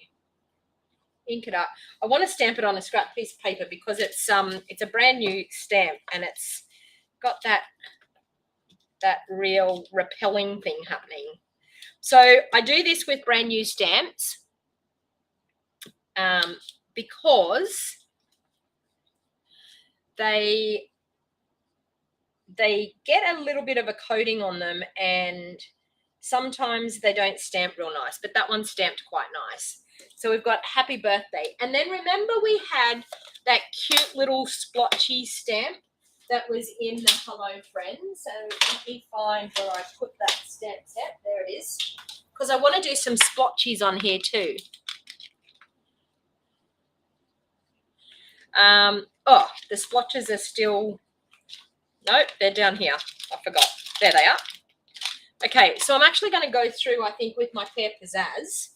Ink it up. I want to stamp it on a scrap piece of paper because it's a brand new stamp and it's got that real repelling thing happening. So I do this with brand new stamps because they get a little bit of a coating on them and sometimes they don't stamp real nice, but that one stamped quite nice. So we've got happy birthday. And then remember we had that cute little splotchy stamp that was in the Hello Friends. So let me find where I put that stamp set. There it is. Because I want to do some splotchies on here too. Oh, the splotches are still, nope, they're down here. I forgot. There they are. Okay, so I'm actually going to go through, I think, with my Pear Pizzazz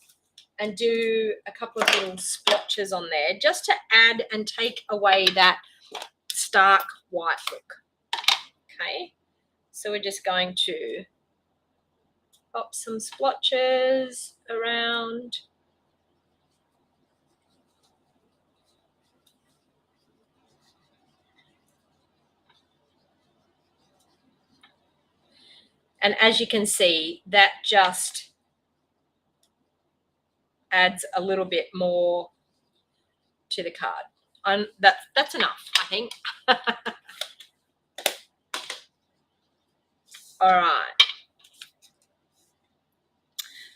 and do a couple of little splotches on there just to add and take away that stark white look. Okay, so we're just going to pop some splotches around. And as you can see, that just adds a little bit more to the card. That's enough, I think. All right.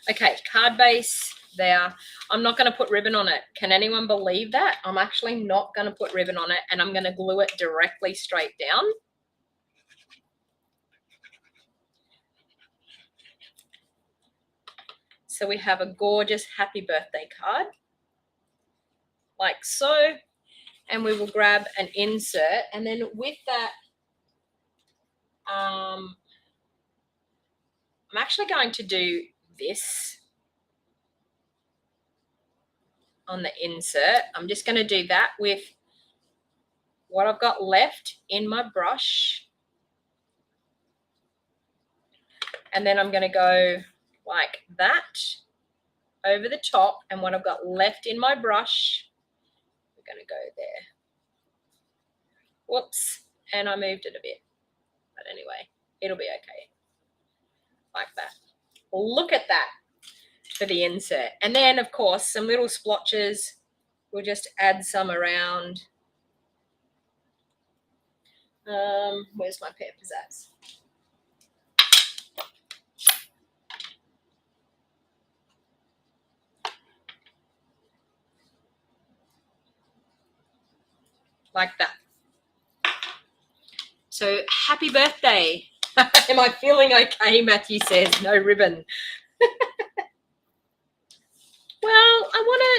Okay, card base there. I'm not going to put ribbon on it. Can anyone believe that? I'm actually not going to put ribbon on it, and I'm going to glue it directly straight down. So we have a gorgeous happy birthday card, like so. And we will grab an insert, and then with that, I'm actually going to do this on the insert. I'm just going to do that with what I've got left in my brush. And then I'm going to go like that over the top, and what I've got left in my brush, we're going to go there. Whoops, and I moved it a bit. But anyway, it'll be okay. Like that. Look at that for the insert. And then, of course, some little splotches. We'll just add some around. Where's my Pear Pizzazz? Like that. So happy birthday Am I feeling okay? Matthew says, no ribbon. Well,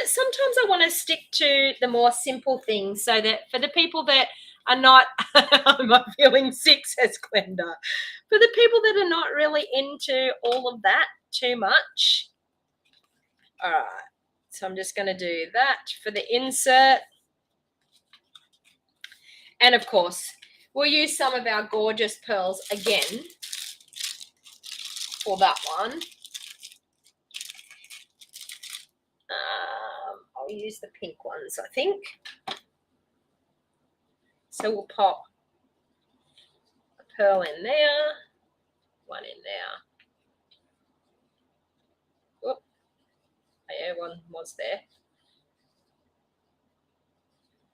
sometimes I want to stick to the more simple things so that for the people that are not, I'm not feeling sick, says Glenda. For the people that are not really into all of that too much. All right. So I'm just going to do that for the insert. And of course, we'll use some of our gorgeous pearls again for that one. I'll use the pink ones, I think. So we'll pop a pearl in there, one in there. Oh, yeah, one was there.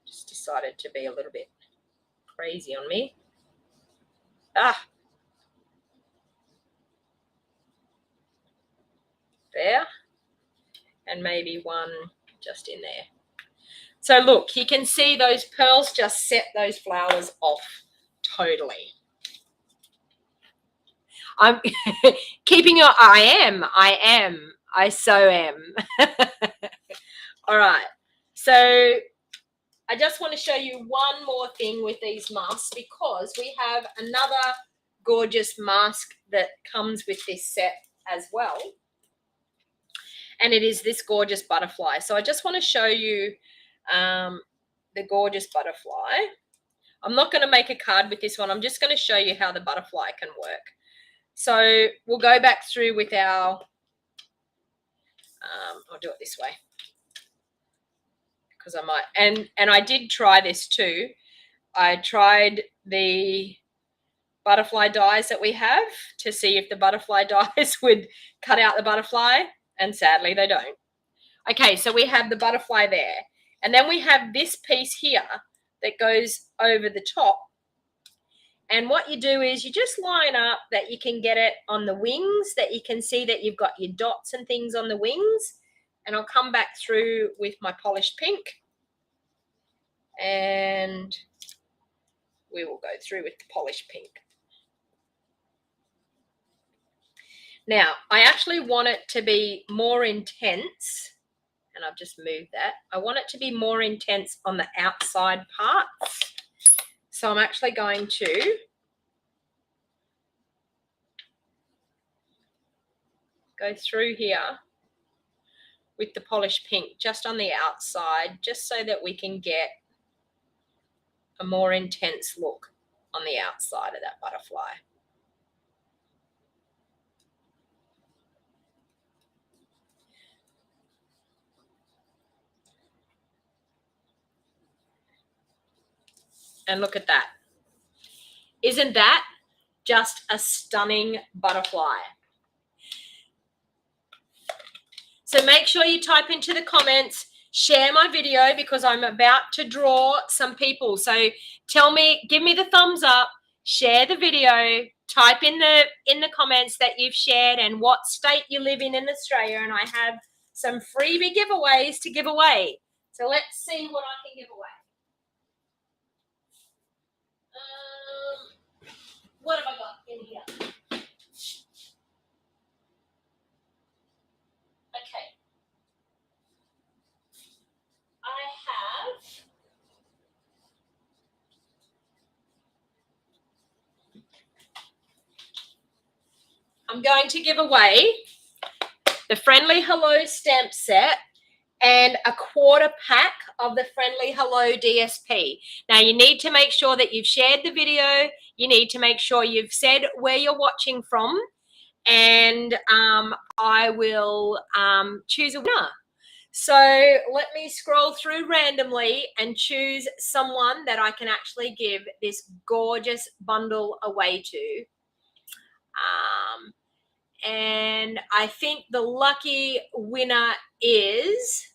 Just decided to be a little bit crazy on me. There. And maybe one just in there. So look, you can see those pearls just set those flowers off totally. I'm keeping your, I so am. All right. So I just want to show you one more thing with these masks because we have another gorgeous mask that comes with this set as well. And it is this gorgeous butterfly. So I just want to show you the gorgeous butterfly. I'm not going to make a card with this one. I'm just going to show you how the butterfly can work. So we'll go back through with our, I'll do it this way because I might, and I did try this too. I tried the butterfly dies that we have to see if the butterfly dies would cut out the butterfly, and sadly they don't. Okay, so we have the butterfly there. And then we have this piece here that goes over the top. And what you do is you just line up that you can get it on the wings, that you can see that you've got your dots and things on the wings. And I'll come back through with my polished pink. And we will go through with the polished pink. Now, I actually want it to be more intense. And I've just moved that. I want it to be more intense on the outside parts. So I'm actually going to go through here with the polished pink just on the outside, just so that we can get a more intense look on the outside of that butterfly. And look at that. Isn't that just a stunning butterfly? So make sure you type into the comments, share my video because I'm about to draw some people. So tell me, give me the thumbs up, share the video, type in the comments that you've shared and what state you live in Australia, and I have some freebie giveaways to give away. So let's see what I can give away. What have I got in here? Okay. I have I'm going to give away the Friendly Hello stamp set and a quarter pack of the Friendly Hello DSP. Now, you need to make sure that you've shared the video. You need to make sure you've said where you're watching from. And I will choose a winner. So let me scroll through randomly and choose someone that I can actually give this gorgeous bundle away to. And I think the lucky winner is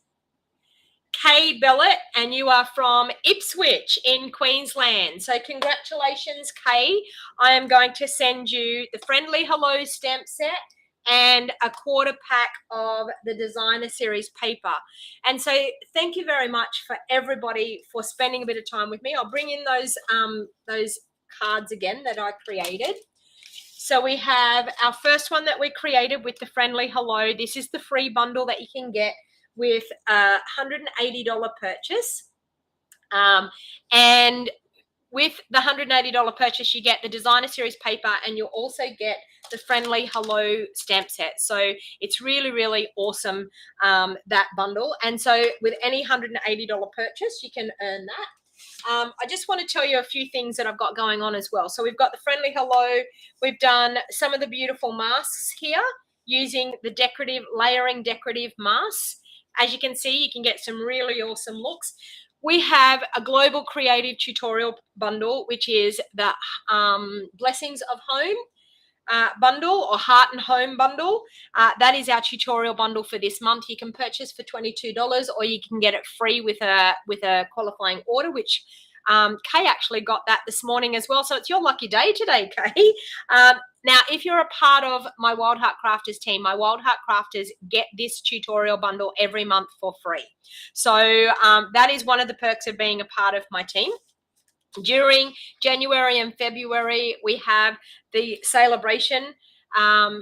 Kay Bellett, and you are from Ipswich in Queensland. So congratulations, Kay. I am going to send you the Friendly Hello stamp set and a quarter pack of the Designer Series paper. And so thank you very much for everybody for spending a bit of time with me. I'll bring in those cards again that I created. So we have our first one that we created with the friendly hello. This is the free bundle that you can get with a $180 purchase. And with the $180 purchase, you get the designer series paper, and you'll also get the friendly hello stamp set. So it's really, really awesome, that bundle. And so with any $180 purchase, you can earn that. I just want to tell you a few things that I've got going on as well. So we've got the friendly hello. We've done some of the beautiful masks here using the layering decorative masks. As you can see, you can get some really awesome looks. We have a global creative tutorial bundle, which is the Blessings of Home bundle, or Heart and Home bundle. That is our tutorial bundle for this month. You can purchase for $22, or you can get it free with a qualifying order, which Kay actually got that this morning as well. So it's your lucky day today, Kay. Now, if you're a part of my Wild Heart Crafters team, my Wild Heart Crafters get this tutorial bundle every month for free. So that is one of the perks of being a part of my team. During January and February, we have the celebration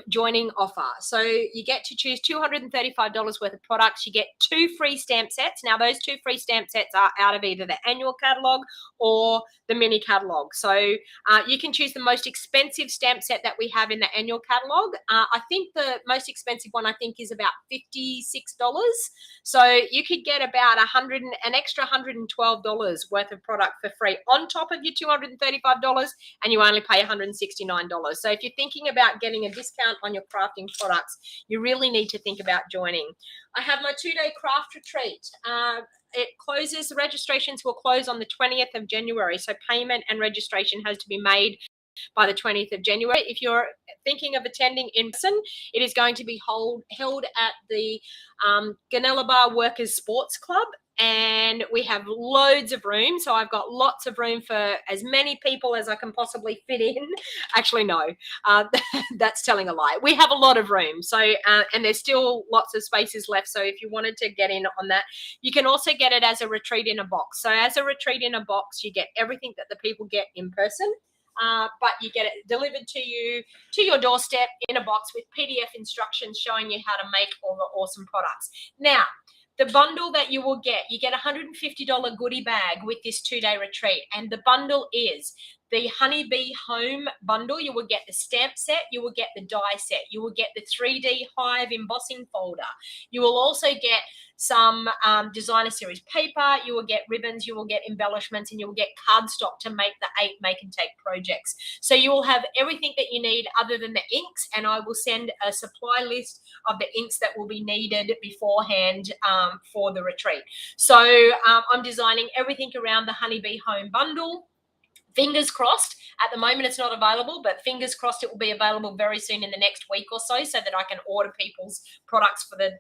joining offer. So you get to choose $235 worth of products. You get 2 free stamp sets. Now, those 2 free stamp sets are out of either the annual catalog or the mini catalog. So you can choose the most expensive stamp set that we have in the annual catalog. I think the most expensive one, I think, is about $56. So you could get about an extra $112 worth of product for free on top of your $235, and you only pay $169. So if you're thinking about getting a discount on your crafting products, you really need to think about joining. I have my 2-day craft retreat. It closes, the registrations will close on the 20th of January. So payment and registration has to be made by the 20th of January. If you're thinking of attending in person, it is going to be held at the Gunnellabar Workers Sports Club, and we have loads of room. So I've got lots of room for as many people as I can possibly fit in. Actually, no, that's telling a lie. We have a lot of room. So, and there's still lots of spaces left. So if you wanted to get in on that, you can also get it as a retreat in a box. So as a retreat in a box, you get everything that the people get in person. But you get it delivered to you, to your doorstep in a box with PDF instructions showing you how to make all the awesome products. Now, the bundle that you will get, you get a $150 goodie bag with this 2-day retreat. And the bundle is the Honeybee Home bundle. You will get the stamp set. You will get the die set. You will get the 3D Hive embossing folder. You will also get some designer series paper. You will get ribbons. You will get embellishments, and you will get cardstock to make the 8 make and take projects. So you will have everything that you need other than the inks, and I will send a supply list of the inks that will be needed beforehand for the retreat. So I'm designing everything around the Honeybee Home bundle. Fingers crossed, at the moment it's not available, but fingers crossed it will be available very soon in the next week or so that I can order people's products for the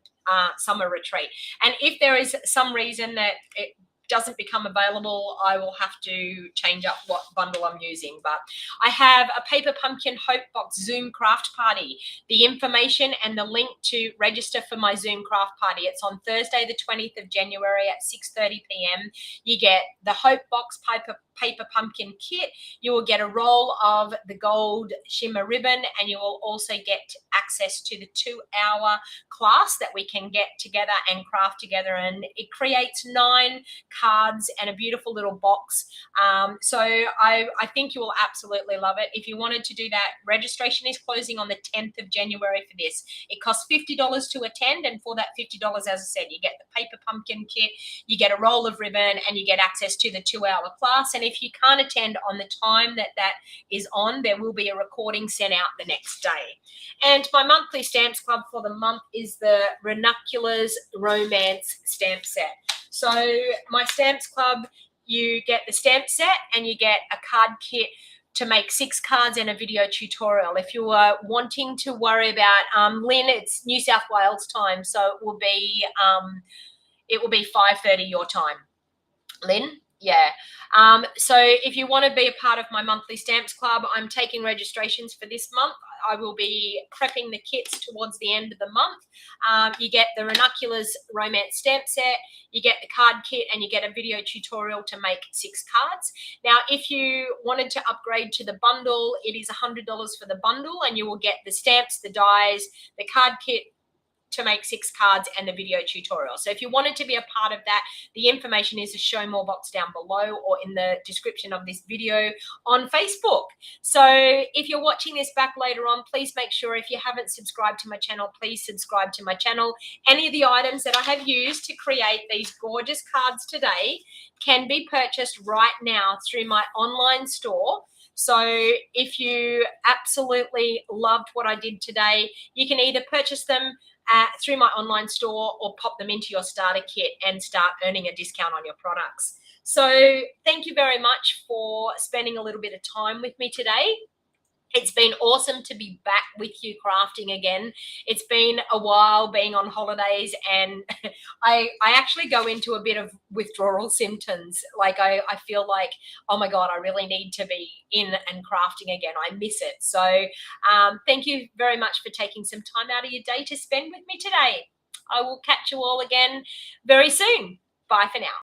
summer retreat. And if there is some reason that it doesn't become available, I will have to change up what bundle I'm using. But I have a Paper Pumpkin Hope Box Zoom craft party. The information and the link to register for my Zoom craft party, it's on Thursday the 20th of January at 6:30 p.m. You get the Hope Box Paper Pumpkin kit. You will get a roll of the gold shimmer ribbon, and you will also get access to the 2-hour class that we can get together and craft together. And it creates 9 cards and a beautiful little box. So I think you will absolutely love it. If you wanted to do that, registration is closing on the 10th of January for this. It costs $50 to attend, and for that $50, as I said, you get the Paper Pumpkin kit, you get a roll of ribbon, and you get access to the 2-hour class. And if you can't attend on the time that is on, there will be a recording sent out the next day. And my monthly stamps club for the month is the Ranunculus Romance stamp set. So my stamps club, you get the stamp set and you get a card kit to make 6 cards and a video tutorial. If you are wanting to worry about, Lynn, it's New South Wales time, so it will be 5:30 your time. Lynn? Yeah. So if you want to be a part of my monthly stamps club, I'm taking registrations for this month. I will be prepping the kits towards the end of the month. You get the Ranunculus Romance Stamp Set, you get the card kit, and you get a video tutorial to make 6 cards. Now, if you wanted to upgrade to the bundle, it is $100 for the bundle, and you will get the stamps, the dies, the card kit to make 6 cards, and the video tutorial. So if you wanted to be a part of that, the information is a show more box down below or in the description of this video on Facebook. So if you're watching this back later on, please make sure, if you haven't subscribed to my channel, please subscribe to my channel. Any of the items that I have used to create these gorgeous cards today can be purchased right now through my online store. So if you absolutely loved what I did today, you can either purchase them through my online store or pop them into your starter kit and start earning a discount on your products. So thank you very much for spending a little bit of time with me today. It's been awesome to be back with you crafting again. It's been a while being on holidays, and I actually go into a bit of withdrawal symptoms. Like I feel like, oh my God, I really need to be in and crafting again. I miss it. So thank you very much for taking some time out of your day to spend with me today. I will catch you all again very soon. Bye for now.